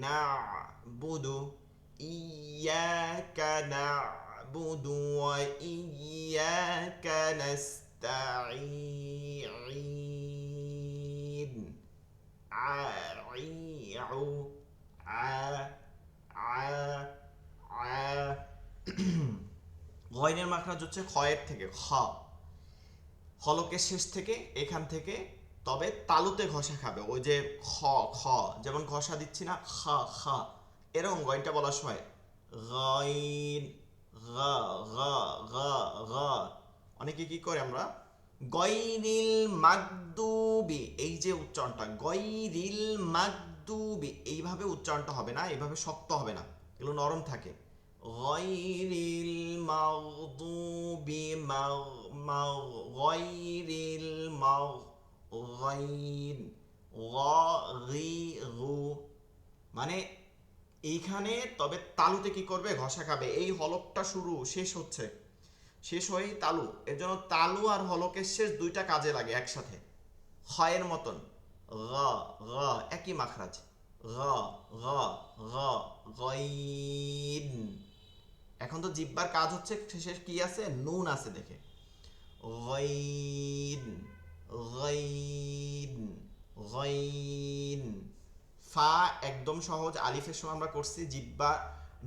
S2: না'বুদু, ইয়াকা না'বুদু ওয়া ইয়াকা নাস্তাঈন, আইউ আ আ আ। গয়নের মাখরাজ হচ্ছে খয়ের থেকে, খ, হলকের শেষ থেকে, এখান থেকে, তবে তালুতে ঘষা খাবে, ওই যে খ খ, যেমন ঘষা দিচ্ছি না, খ খ, এরকম গয়নটা বলার সময় গয়ন গ গ গ গ। অনেকে কি করে আমরা গয়রিল মাগদুবি, এই যে উচ্চারণটা গয়রিল মাগদুবি, এইভাবে উচ্চারণটা হবে না, এইভাবে শক্ত হবে না, এগুলো নরম থাকে, গয়রিল মাগদুবি গয়রিল গয়ন গু, মানে এইখানে তবে তালুতে কি করবে, ঘষা খাবে, এই হলকটা শুরু শেষ হচ্ছে, শেষ হয়েই তালু, এর জন্য তালু আর হলকের শেষ দুইটা কাজে লাগে একসাথে, খ এর মতন গ গ একই মাখরাজ গ গ গ গইন। এখন তো জিহ্বার কাজ হচ্ছে শেষে কি আছে, নুন আছে দেখে গইন গইন গইন। ফা একদম সহজ, আলিফের সময় আমরা করছি জিহ্বা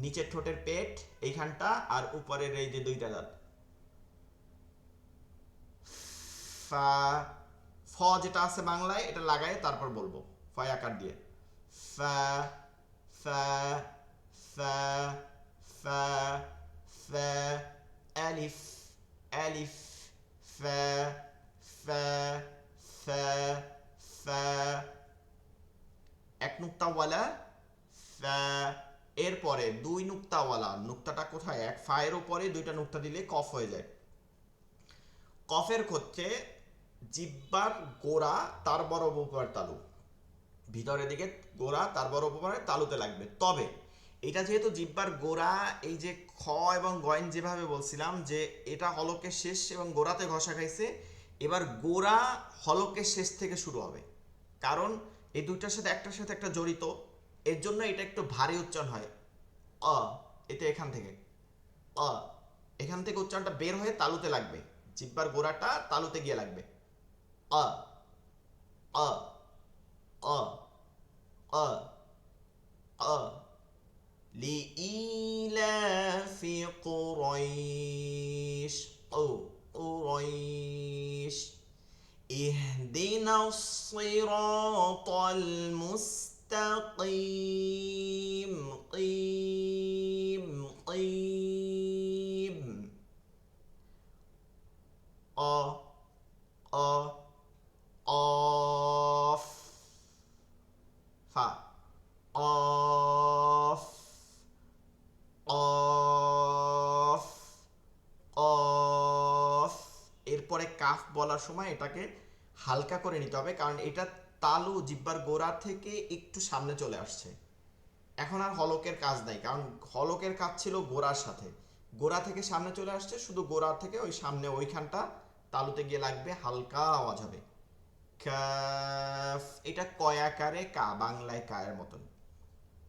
S2: নিচের ঠোঁটের পেট এইখানটা আর উপরের এই যে দুইটা দাঁত। ফা ফ যেটা আছে বাংলায় এটা লাগায় তারপর বলবো ফয় আকার দিয়ে ফা ফা ফা ফা ফা আলিফ আলিফ ফা ফা ফা ফা এক নুক্তাওয়ালা ফা। এরপরে দুই নুক্তাওয়ালা, নুক্তাটা কোথায়, এক ফায়ের উপরে দুইটা নুক্তা দিলে কফ হয়ে যায়। কফের ক্ষেত্রে জিহ্বার গোড়া তার বরাবর তালু, ভিতরের দিকে গোড়া তার বরাবর তালুতে লাগবে। তবে এটা যেহেতু জিহ্বার গোড়া, এই যে খ এবং গয়েন যেভাবে বলছিলাম যে এটা হলকের শেষ এবং গোড়াতে ঘষা খাইছে, এবার গোড়া হলকের শেষ থেকে শুরু হবে, কারণ এই দুইটার সাথে একটার সাথে একটা জড়িত, এর জন্য এটা একটু ভারী উচ্চারণ হয়। এটা এখান থেকে এখান থেকে উচ্চারণটা বের হয়ে তালুতে লাগবে, জিহ্বার গোড়াটা তালুতে গিয়ে লাগবে। আ আ আ আ আ লিইলাফি কুরাইশ কুরাইশ ইহদিনাস সিরাতাল মুস্তাকিম কিম কিম। আ আ অফ ফা অফ অফ অফ। এরপরে কাফ বলার সময় এটাকে হালকা করে নিতে হবে, কারণ এটা তালু জিহ্বার গোড়া থেকে একটু সামনে চলে আসছে। এখন আর হলকের কাজ নাই, কারণ হলকের কাজ ছিল গোড়ার সাথে, গোড়া থেকে সামনে চলে আসছে, শুধু গোড়া থেকে ওই সামনে ওইখানটা তালুতে গিয়ে লাগবে, হালকা আওয়াজ হবে। কাফ এটা কয়াকারে কা, বাংলায় কায়ের মতন।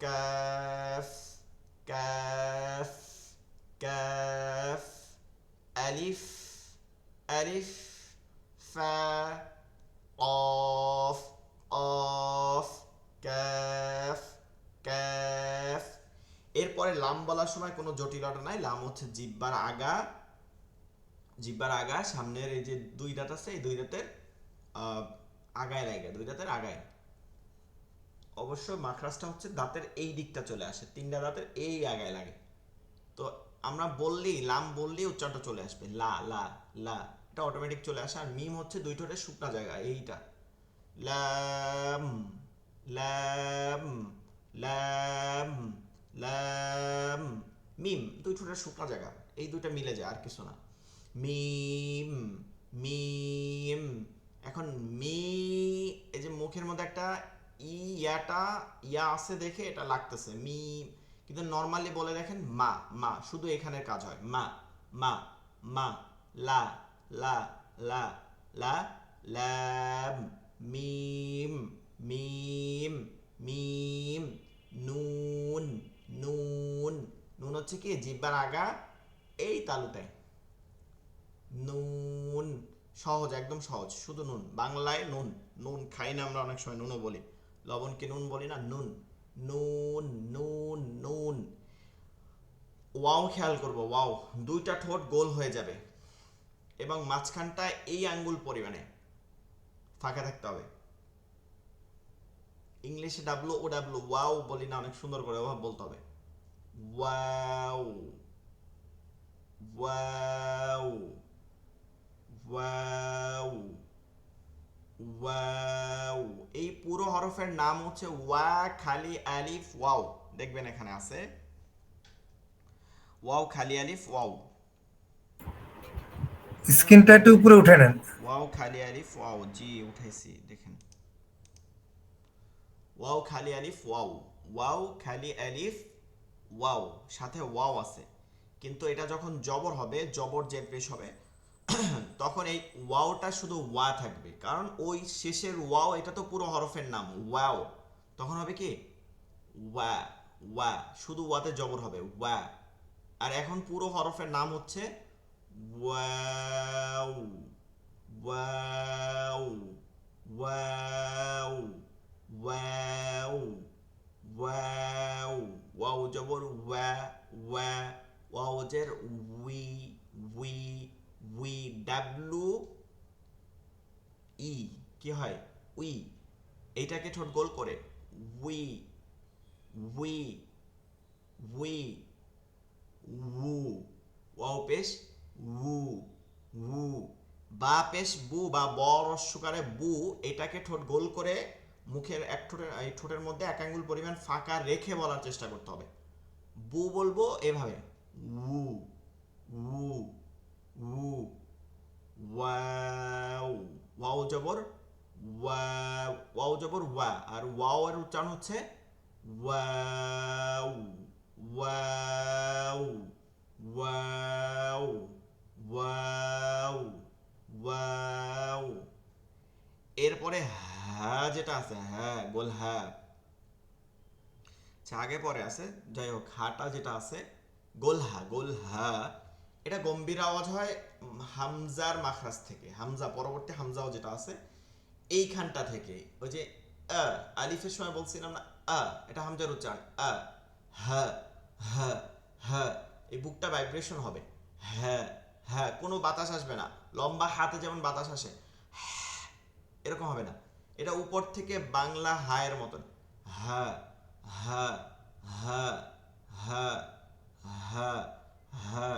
S2: কাফ কাফ কাফ আলিফ আলিফ ফা অফ অফ কাফ কাফ। এরপরে লাম বলার সময় কোনো জটিলতা নাই, লাম হচ্ছে জিহ্বার আগা, জিহ্বার আগা সামনের এই যে দুই দাঁত আছে এই দুই দাঁতের আগায় লাগে, দুই দাঁতের আগায়। অবশ্য মাখরাজটা হচ্ছে দাঁতের এই দিকটা চলে আসে, তিনটা দাঁতের এই আগায় লাগে। তো আমরা বললেই লাম বললেই উচ্চারণটা চলে আসবে লা লা লা, এটা অটোমেটিক চলে আসে। আর মিম হচ্ছে দুই ঠোঁটের শুকনা জায়গা, এইটা লাম লাম লাম লাম মিম দুই ঠোঁটের শুকনা জায়গা, এই দুইটা মিলে যায় আর কিছু না। মিম মিম। এখন মি এই যে মুখের মধ্যে একটা ইয়াটা ইয়া আছে দেখে এটা লাগতেছে মিম, কিন্তু নর্মালি বলে দেখেন মা মা, শুধু এখানের কাজ হয় মা মা মা। লা লা লা লা লাম মিম মিম মিম। নুন নুন, নুন হচ্ছে কি জিহ্বার আগা এই তালুতে, নুন। সহজ, একদম সহজ, শুধু নুন, বাংলায় নুন। নুন খাই না আমরা অনেক সময়, নুনও বলি, লবণকে নুন বলি না, নুন নুন নুন নুন। ওয়াও খেয়াল করবো, ওয়াও দুইটা ঠোঁট গোল হয়ে যাবে এবং মাঝখানটা এই আঙ্গুল পরিমাণে ফাঁকা থাকতে হবে। ইংলিশে ডাব্লু ও ডাব্লু ওয়াও বলি না, অনেক সুন্দর করে ওভাবে বলতে হবে, ওয়াও ওয়াও ওয়াও ওয়াও। এই পুরো হরফের নাম হচ্ছে ওয়া খালি আলিফ ওয়াও, দেখবেন এখানে আছে ওয়াও খালি আলিফ ওয়াও।
S8: স্ক্রিনটা একটু উপরে উঠে নেন।
S2: ওয়াও খালি আলিফ ওয়াও, জি উঠাইছি দেখেন, ওয়াও খালি আলিফ ওয়াও, ওয়াও খালি আলিফ ওয়াও, সাথে ওয়াও আছে, কিন্তু এটা যখন জবর হবে, জবর জেড পেশ হবে তখন এই ওয়াওটা শুধু ওয়া থাকবে, কারণ ওই শেষের ওয়াও এটা তো পুরো হরফের নাম ওয়াও, তখন হবে কি ওয়া, ওয়া শুধু ওয়াতে জবর হবে ওয়া। আর এখন পুরো হরফের নাম হচ্ছে ওয়াও, ওয়াও, ওয়াও, ওয়াও, ওয়াও, ওয়াও জবর ওয়া, ওয়া, ওয়াও জের we, we, we, W E কি হয় উই, এইটাকে ঠোঁট গোল করে উই, উই, উই, উ, ওয়াও পেশ উ, উ, বা পেশ বু বা ব রস্যকারে বু, এটাকে ঠোঁট গোল করে মুখের এক ঠোঁটের এই ঠোঁটের মধ্যে এক আঙ্গুল পরিমাণ ফাঁকা রেখে বলার চেষ্টা করতে হবে। বু বলবো এভাবে উ, উ, উ, ওয়াও, ওয়াও জবর ওয়া, ওয়াও জবর ওয়া, আর ওয়াও এর উচ্চারণ হচ্ছে ওয়াও, ওয়াও, ওয়াও, ওয়াও, ওয়াও। এরপরে হা যেটা আছে, হ্যাঁ গোল হা, আগে পরে আছে, যাই হোক হাটা যেটা আছে গোল হা, গোল হা, এটা গম্ভীর আওয়াজ হয় হামজার মাখরাজ থেকে, হামজা পরবর্তী হামজাও যেটা আছে এইখানটা থেকে, ওই যে আলিফের সময় বলছিলাম না এটা হামজার উচ্চারণ হা, হা, হা, এই বুকটা ভাইব্রেশন হবে, হ্যাঁ হ্যাঁ, কোনো বাতাস আসবে না, লম্বা হাতে যেমন বাতাস আসে এরকম হবে না, এটা উপর থেকে বাংলা হায়ের মতন হা, হা, হা, হা, হা, হা,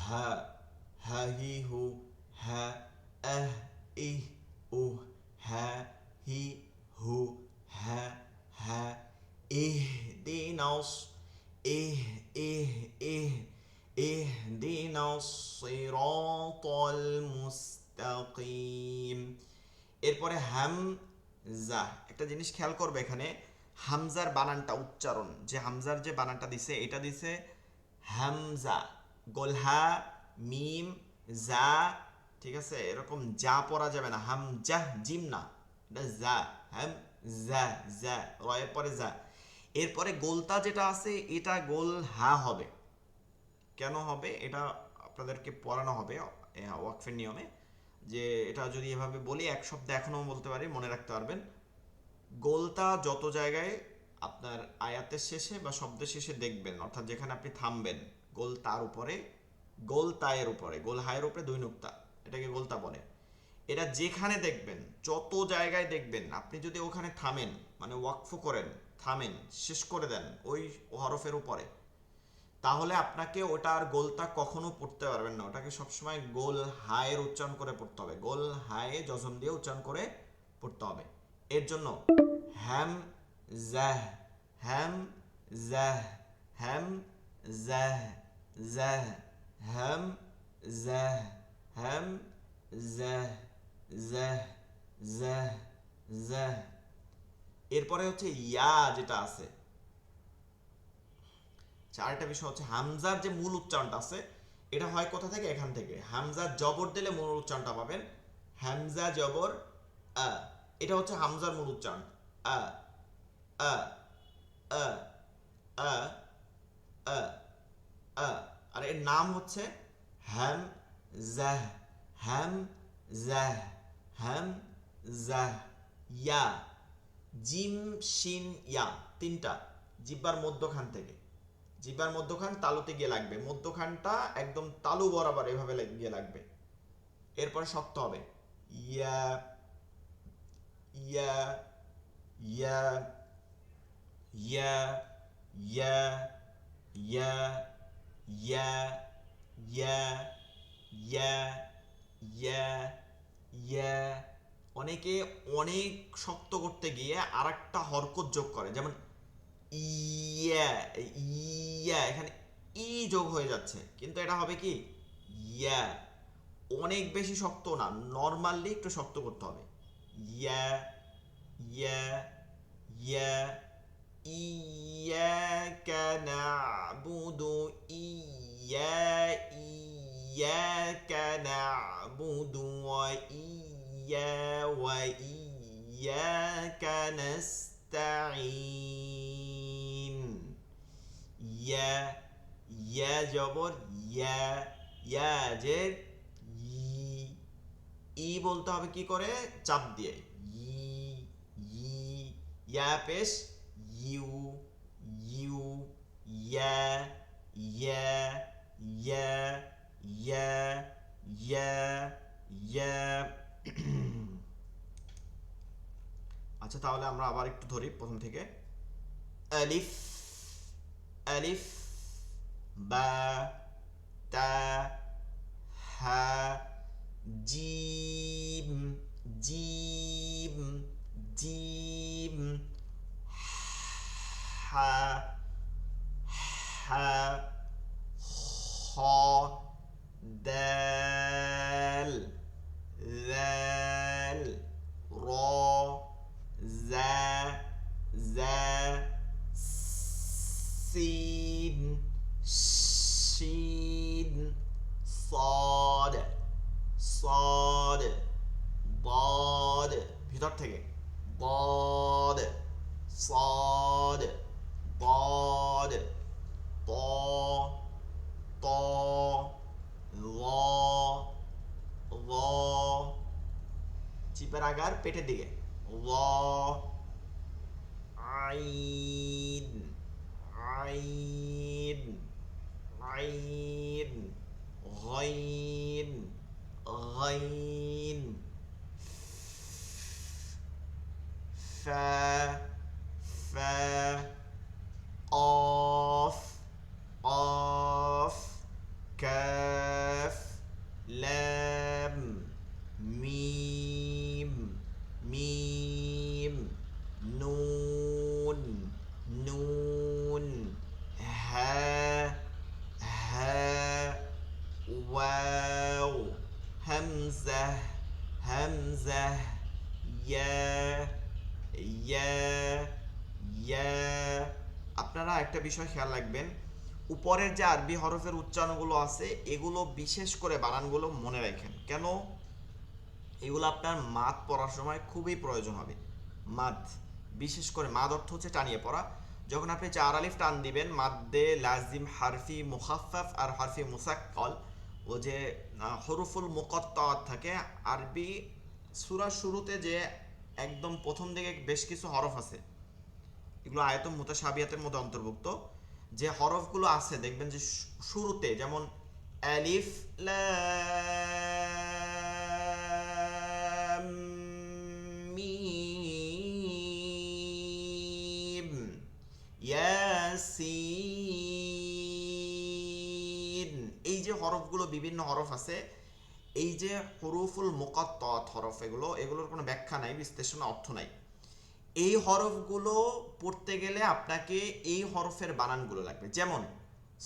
S2: হা, হা, হি হু, হা, ইহ, উহ, হা, হি হু, হা, হা, ইহদিনাস, ইহদিনাস সিরাতাল মুস্তাকিম। এরপরে হামজা, একটা জিনিস খেয়াল করবে এখানে হামজার বানানটা উচ্চারণ, যে হামজার যে বানানটা দিছে এটা দিছে হামজা, গোলহা, মিম, জা, ঠিক আছে, এরকম যা পড়া যাবে না, হামজা জিম না, এটা জা, হাম জা, জা, রয়ের পরে যা। এরপরে গোলতা যেটা আছে এটা গোল হা হবে, কেন হবে এটা আপনাদেরকে পড়ানো হবে ওয়াকফের নিয়মে, যে এটা যদি এভাবে বলি এক শব্দ এখনো বলতে পারি, মনে রাখতে পারবেন। গোলতা যত জায়গায় আপনার আয়াতের শেষে বা শব্দের শেষে দেখবেন, অর্থাৎ যেখানে আপনি থামবেন, গোল তার উপরে, গোল তায়ের উপরে, গোল হায়ের উপরে দুই নুক্তা, এটাকে গোলতা বলে। এটা যেখানে দেখবেন, যত জায়গায় দেখবেন, আপনি যদি ওখানে থামেন, মানে ওয়াকফ করেন, থামেন, শেষ করে দেন ওই হরফের উপরে, তাহলে আপনাকে ওটা আর গোলতা কখনো পড়তে পারবেন না, ওটাকে সবসময় গোল হায়ের উচ্চারণ করে পড়তে হবে, গোল হায়ে জজম দিয়ে উচ্চারণ করে পড়তে হবে। এর জন্য হ্যাম জাহ, হ্যাম জাহ, হ্যাম জাহ, জাহ, হ্যাম জাহ, হ্যাম জাহ, জাহ, জাহ, জাহ। এরপরে হচ্ছে ইয়া যেটা আছে, আরেকটা বিষয় হচ্ছে হামজার যে মূল উচ্চারণটা আছে এটা হয় কোথা থেকে, এখান থেকে হামজা জবর দিলে মূল উচ্চারণটা পাবেন, হামজা জবর আ, এটা হচ্ছে হামজার মূল উচ্চারণ আ, আ, আ, আ, আ, আ, আর এর নাম হচ্ছে হাম জাহ, হাম জাহ, হাম জাহ, ইয়া, জিম শিন ইয়া, তিনটা জিব্বার মধ্যখান থেকে, জিব্বার মধ্যখান তালুতে গিয়ে লাগবে, মধ্যখানটা একদম তালু বরাবর এভাবে গিয়ে লাগবে, এরপর শক্ত হবে ইয়া, ইয়া, ইয়া, ইয়া, ইয়া, ইয়া, ইয়া, ইয়া, ইয়া, ইয়া, ইয়া। অনেকে অনেক শক্ত করতে গিয়ে আরেকটা হরকত যোগ করে, যেমন ইয়া, ইয়া, এখানে ই যোগ হয়ে যাচ্ছে, কিন্তু এটা হবে কি ইয়া, অনেক বেশি শক্ত না, নর্মালি একটু শক্ত করতে হবে ইয়া, ইয়া, ইয়া, ইয়াকা না'বুদু, ইয়া, إياك نعبد وإياك نستعين ইয়া জবর ইয়া জের ই বলতে হবে কি করে চাপ দিয়ে ইয়া পেশ ইউ ইউ ইয়া ইয়া ইয়া ইয়া ইয়া ইয়া আচ্ছা তাহলে আমরা আবার একটু ধরি প্রথম থেকে আলিফ আলিফ বা তা হা জিম জিম জিম হা হা খ দাল দাল র জা জা সিন শিন صاد صاد ضاد ভিতর থেকে ضاد صاد ضاد ط ط ظ ظ চিপের আগার পেটের দিকে ظ আইন আইন عين غين غين فا فا قاف قاف كاف لام ميم ميم نون نون ها واو همزة همزة يا يا يا আপনারা একটা বিষয় খেয়াল রাখবেন উপরের যে আরবি হরফের উচ্চারণগুলো আছে এগুলো বিশেষ করে বানানগুলো মনে রাখেন কেন এগুলো আপনার মাদ পড়ার সময় খুবই প্রয়োজন হবে মাদ বিশেষ করে মাদ অর্থ হচ্ছে টানিয়ে পড়া যখন আপনি চার আলিফ টান দিবেন মাদ্দে লাজিম হারফি মুখাফফাফ আর হারফি মুসাক্কাল ও যে হরুফুল মুকাত্তাআত থাকে আরবি সূরার শুরুতে যে একদম প্রথম দিকে বেশ কিছু হরফ আছে এগুলো আয়াতুম মুতাশাবিহাতের মধ্যে অন্তর্ভুক্ত যে হরফগুলো আছে দেখবেন যে শুরুতে যেমন আলিফ লাম মিম ইয়াসিন এই যে হরফগুলো বিভিন্ন হরফ আছে এই যে হুরুফুল মুকাত্তাআত হরফ এগুলোর কোনো ব্যাখ্যা নাই বিশ্লেষণ অর্থ নাই এই হরফগুলো পড়তে গেলে আপনাকে এই হরফের বানানগুলো লাগবে যেমন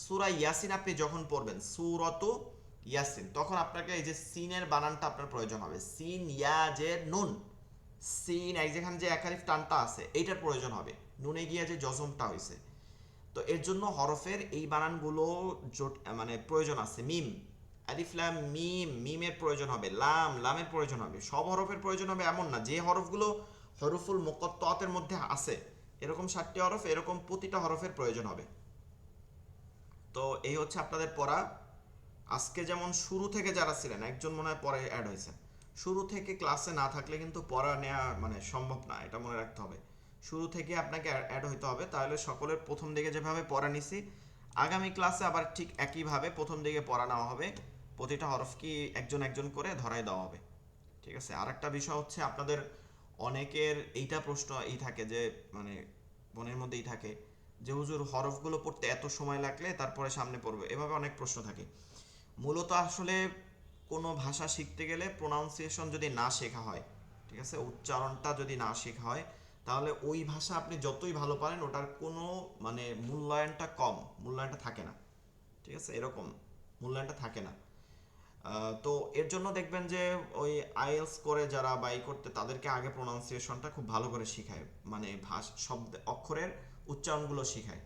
S2: সূরা ইয়াসিন আপনি যখন পড়বেন সূরাতু ইয়াসিন তখন আপনাকে এই যে সিনের বানানটা আপনার প্রয়োজন হবে সিন ইয়া জের নুন সিন এক যেখানে যে এক আলিফ টানটা আছে এইটার প্রয়োজন হবে নুনে গিয়ে যে জজমটা হয়েছে তো এর জন্য হরফের এই বানানগুলো মানে প্রয়োজন আছে মিম আলিফ লাম মিম মিমের প্রয়োজন হবে লাম লামের প্রয়োজন হবে সব হরফের প্রয়োজন হবে এমন না যে হরফগুলো হরফুল মুকাত্তাআতের মধ্যে আছে এরকম 7টি হরফ এরকম প্রতিটা হরফের প্রয়োজন হবে তো এই হচ্ছে আপনাদের পড়া আজকে যেমন শুরু থেকে যারা ছিলেন একজন মনে হয় পরে অ্যাড হয়েছে শুরু থেকে ক্লাসে না থাকলে কিন্তু পড়া নেওয়া মানে সম্ভব না এটা মনে রাখতে হবে শুরু থেকে আপনাকে অ্যাড হইতে হবে তাহলে সকলের প্রথম দিকে যেভাবে পড়া নিছি আগামী ক্লাসে আবার ঠিক একইভাবে প্রথম দিকে পড়া নেওয়া হবে প্রতিটা হরফ কি একজন একজন করে ধরাই দেওয়া হবে ঠিক আছে আরেকটা বিষয় হচ্ছে আপনাদের অনেকের এইটা প্রশ্ন এই থাকে যে মানে মনের মধ্যেই থাকে যে হুজুর হরফগুলো পড়তে এত সময় লাগলে তারপরে সামনে পড়বে এভাবে অনেক প্রশ্ন থাকে মূলত আসলে কোনো ভাষা শিখতে গেলে প্রোনাউন্সিয়েশন যদি না শেখা হয় ঠিক আছে উচ্চারণটা যদি না শেখা হয় তাহলে ওই ভাষা আপনি যতই ভালো পারেন ওটার কোনো মানে মূল্যায়নটা কম মূল্যায়নটা থাকে না ঠিক আছে এরকম মূল্যায়নটা থাকে না তো এর জন্য দেখবেন যে ওই আইএলস করে যারা বাই করতে তাদেরকে আগে প্রোনাউন্সিয়েশনটা খুব ভালো করে শেখায় মানে শব্দ অক্ষরের উচ্চারণগুলো শেখায়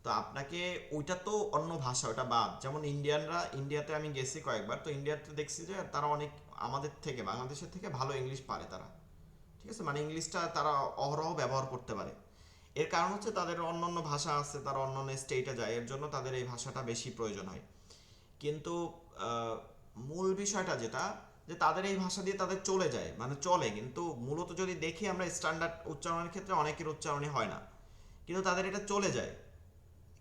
S2: তো তো আপনাকে ওইটা তো অন্য ভাষা, ওটা বাদ। যেমন ইন্ডিয়াতে আমি গেছি কয়েকবার, তো ইন্ডিয়াতে দেখছি যে তারা অনেক আমাদের থেকে, বাংলাদেশের থেকে ভালো ইংলিশ পারে তারা, ঠিক আছে, মানে ইংলিশটা তারা অহরহ ব্যবহার করতে পারে। এর কারণ হচ্ছে তাদের অন্য অন্য ভাষা আছে, তারা অন্য অন্য স্টেটে যায়, এর জন্য তাদের এই ভাষাটা বেশি প্রয়োজন হয়। কিন্তু আহ, মূল বিষয়টা যেটা, যে তাদের এই ভাষা দিয়ে তাদের চলে যায়, মানে চলে, কিন্তু মূলত যদি দেখি আমরা স্ট্যান্ডার্ড উচ্চারণের ক্ষেত্রে অনেকের উচ্চারণই হয় না, কিন্তু তাদের এটা চলে যায়।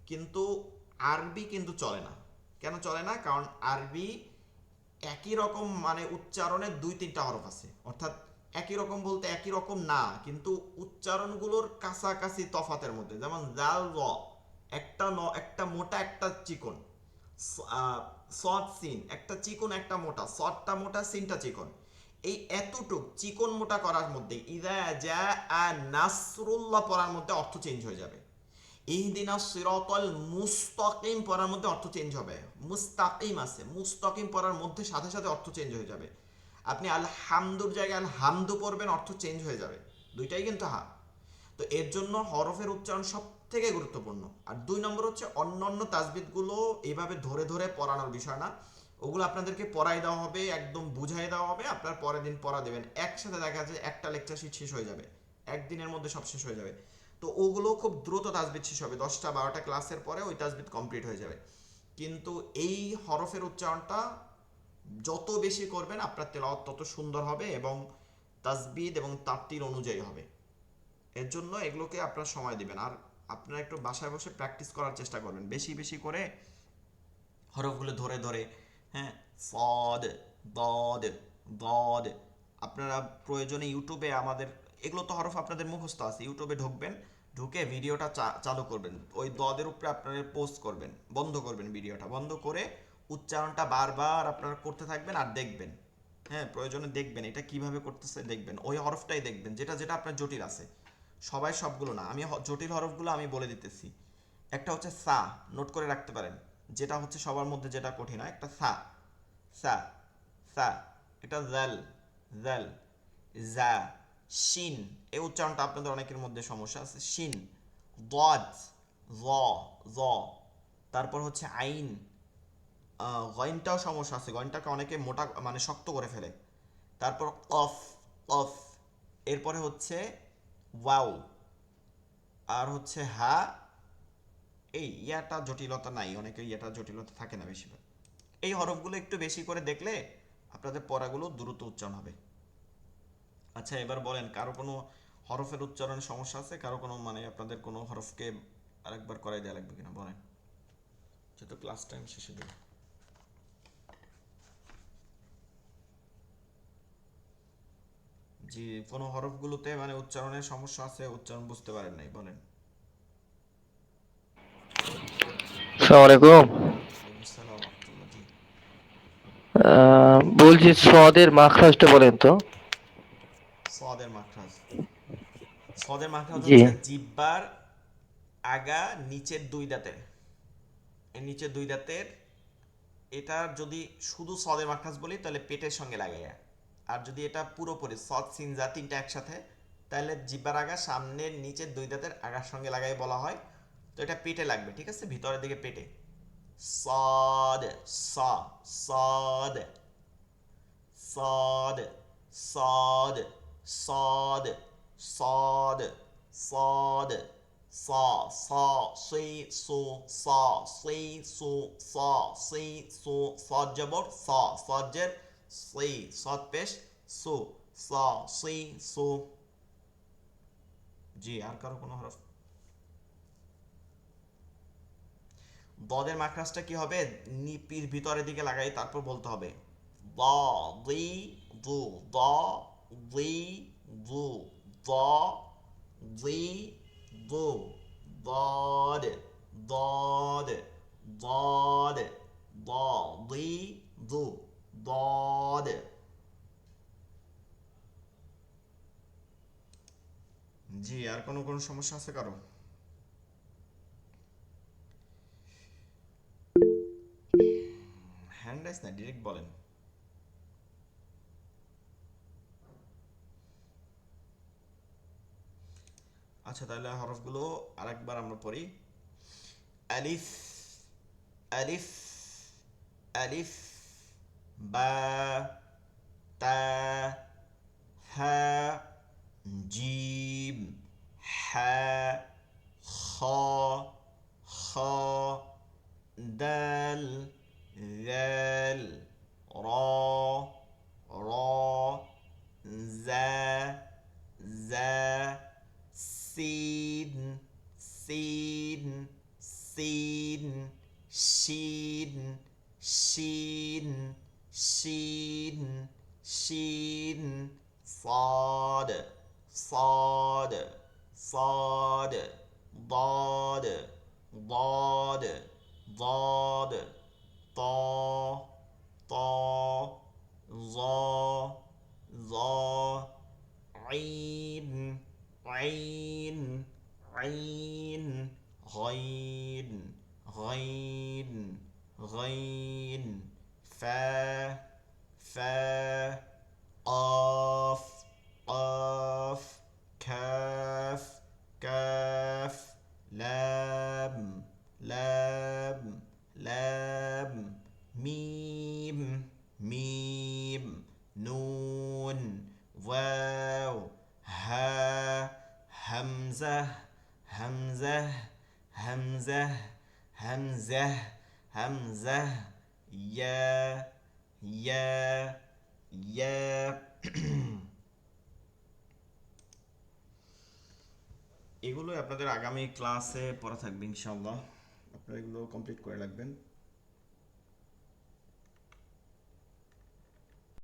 S2: কিন্তু আরবি কিন্তু চলে না। কেন চলে না? কারণ আরবি একই রকম, মানে উচ্চারণের 2-3টা হরফ আছে, অর্থাৎ একই রকম বলতে একই রকম না, কিন্তু উচ্চারণগুলোর কাছাকাছি তফাতের মধ্যে। যেমন জাল র, একটা মোটা একটা চিকন, সদ সিন একটা চিকন একটা মোটা, সদটা মোটা সিনটা চিকন, এই এতটুক চিকন মোটা করার মধ্যে ইদা যা আ নাসরুল্লাহ পড়ার মধ্যে অর্থ চেঞ্জ হয়ে যাবে। ইহদিনা সিরাতাল মুস্তাকিম পড়ার মধ্যে অর্থ চেঞ্জ হবে। মুস্তাকিম আছে, মুস্তাকিম পড়ার মধ্যে সাথে সাথে অর্থ চেঞ্জ হয়ে যাবে। আপনি আলহামদুর জায়গায় আলহামদু পড়বেন, অর্থ চেঞ্জ হয়ে যাবে। দুইটাই কিন্তু হা। তো এর জন্য হরফের উচ্চারণ সব থেকে গুরুত্বপূর্ণ। আর 2 নম্বর হচ্ছে অন্যান্য তাজবিদগুলো এইভাবে ধরে ধরে পড়ানোর বিষয় না, ওগুলো আপনাদেরকে পড়াই দেওয়া হবে, একদম বুঝাই দেওয়া হবে, আপনার পরের দিন পড়া দেবেন, একসাথে দেখা যায় একটা লেকচার শিট শেষ হয়ে যাবে, একদিনের মধ্যে সব শেষ হয়ে যাবে। তো ওগুলো খুব দ্রুত তাজবিদ শেষ হবে, 10টা 12টা ক্লাসের পরে ওই তাজবিদ কমপ্লিট হয়ে যাবে। কিন্তু এই হরফের উচ্চারণটা যত বেশি করবেন আপনার তেলাওয়াত তত সুন্দর হবে এবং তাজবিদ এবং তারতিল অনুযায়ী হবে। এর জন্য এগুলোকে আপনারা সময় দিবেন, আর আপনারা একটু বাসায় বসে প্র্যাকটিস করার চেষ্টা করবেন বেশি বেশি করে হরফগুলো ধরে ধরে। হ্যাঁ, সদ, দদ, দদ। আপনারা প্রয়োজনে ইউটিউবে আমাদের এগুলো তো হরফ আপনাদের মুখস্থ আছে, ইউটিউবে ঢুকবেন, ঢুকে ভিডিওটা চালু করবেন, ওই দদের উপরে আপনারা পোস্ট করবেন, বন্ধ করবেন, ভিডিওটা বন্ধ করে উচ্চারণটা বারবার আপনারা করতে থাকবেন আর দেখবেন। হ্যাঁ, প্রয়োজনে দেখবেন এটা কিভাবে করতেছে, দেখবেন ওই হরফটাই দেখবেন যেটা যেটা আপনার জটিল আছে। সবাই সবগুলো না, আমি জটিল হরফগুলো আমি বলে দিতেছি। একটা হচ্ছে সা, নোট করে রাখতে পারেন, যেটা হচ্ছে সবার মধ্যে যেটা কঠিন হয়, একটা সা, সা, সা। এটা জাল, জাল, জা, শিন, এই উচ্চারণটা আপনাদের অনেকের মধ্যে সমস্যা আছে, শিন, দদ, জ, জ। তারপর হচ্ছে আইন, গইনটাও সমস্যা আছে, গইনটাকে অনেকে মোটা মানে শক্ত করে ফেলে। তারপর কফ, কফ। এরপরে হচ্ছে ওয়াও, আর হচ্ছে হা। এই ইয়াটা জটিলতা নাই, অনেকের ইয়াটা জটিলতা থাকে না বেশিরভাগ। এই হরফগুলো একটু বেশি করে দেখলে আপনাদের পড়াগুলো দ্রুত উচ্চারণ হবে। আচ্ছা, এবার বলেন কারো কোনো হরফের উচ্চারণে সমস্যা আছে? কারো কোনো মানে আপনাদের কোনো হরফকে আরেকবার করাই দেওয়া লাগবে কিনা বলেন, যেহেতু ক্লাস টাইম শেষে দেবে। জি, কোনো হরফগুলোতে মানে উচ্চারণের সমস্যা আছে, উচ্চারণ বুঝতে পারেন নাই বলেন।
S1: আসসালামু আলাইকুম।
S2: ওয়ালাইকুম আসসালাম ওয়া রাহমাতুল্লাহ। জি,
S1: বলছি সদের মাখরাজটা বলেন তো।
S2: সদের মাখরাজ, সদের মাখরাজ
S1: জি।
S2: হচ্ছে জিহ্বার আগা নিচের 2 দাঁতের, এই নিচের 2 দাঁতের, এটা যদি শুধু সদের মাখরাজ বলি তাহলে পেটের সঙ্গে লাগাইয়া, আর যদি এটা পুরোপুরি সদ সিনজা 3টা একসাথে, তাহলে জিহ্বার আগা সামনের নিচের 2 দাঁতের আগার সঙ্গে লাগাই বলা হয়। তো এটা পেটে লাগবে, ঠিক আছে, ভিতরের দিকে পেটে। সদ, স, সদ, সদ, সদ, সদ, সদ, সদ, স, স, সই, সু, স, সই, সু, স, সই, সু, সদ জবর স, সজ্জের সই, সদ পেশ সু, স, সই, সু। জি, আর কারো কোনো হরফ? দদের মাখরাজটা কি হবে? নিপির ভিতরের দিকে লাগাই তারপর বলতে হবে দ, দি, দু, দ, দি, দু, দ, দি, দু, দদ, দদ, দদ, দ, দি, দু, দদ। জি, আর কোনো কোনো সমস্যা আছে কারো? হ্যান্ড রাইজ না, ডিরেক্ট বলেন। আচ্ছা, তাহলে হরফগুলো আরেকবার আমরা পড়ি। ألف ألف ألف با تا ها جيم حا خا خا دال ذال را را زا زا سين سين سين شين شين شين شين صاد صاد صاد ضاد ضاد ضاد طا طا ظا ظا عين عين عين غين غين غين فا فا قاف قاف كاف كاف لام لام لام ميم ميم نون واو ها همزة همزة همزة همزة همزة يا يا يا এগুলো আপনাদের আগামী ক্লাসে পড়া থাকবে ইনশাআল্লাহ। আপনারা এগুলো কমপ্লিট করে রাখবেন।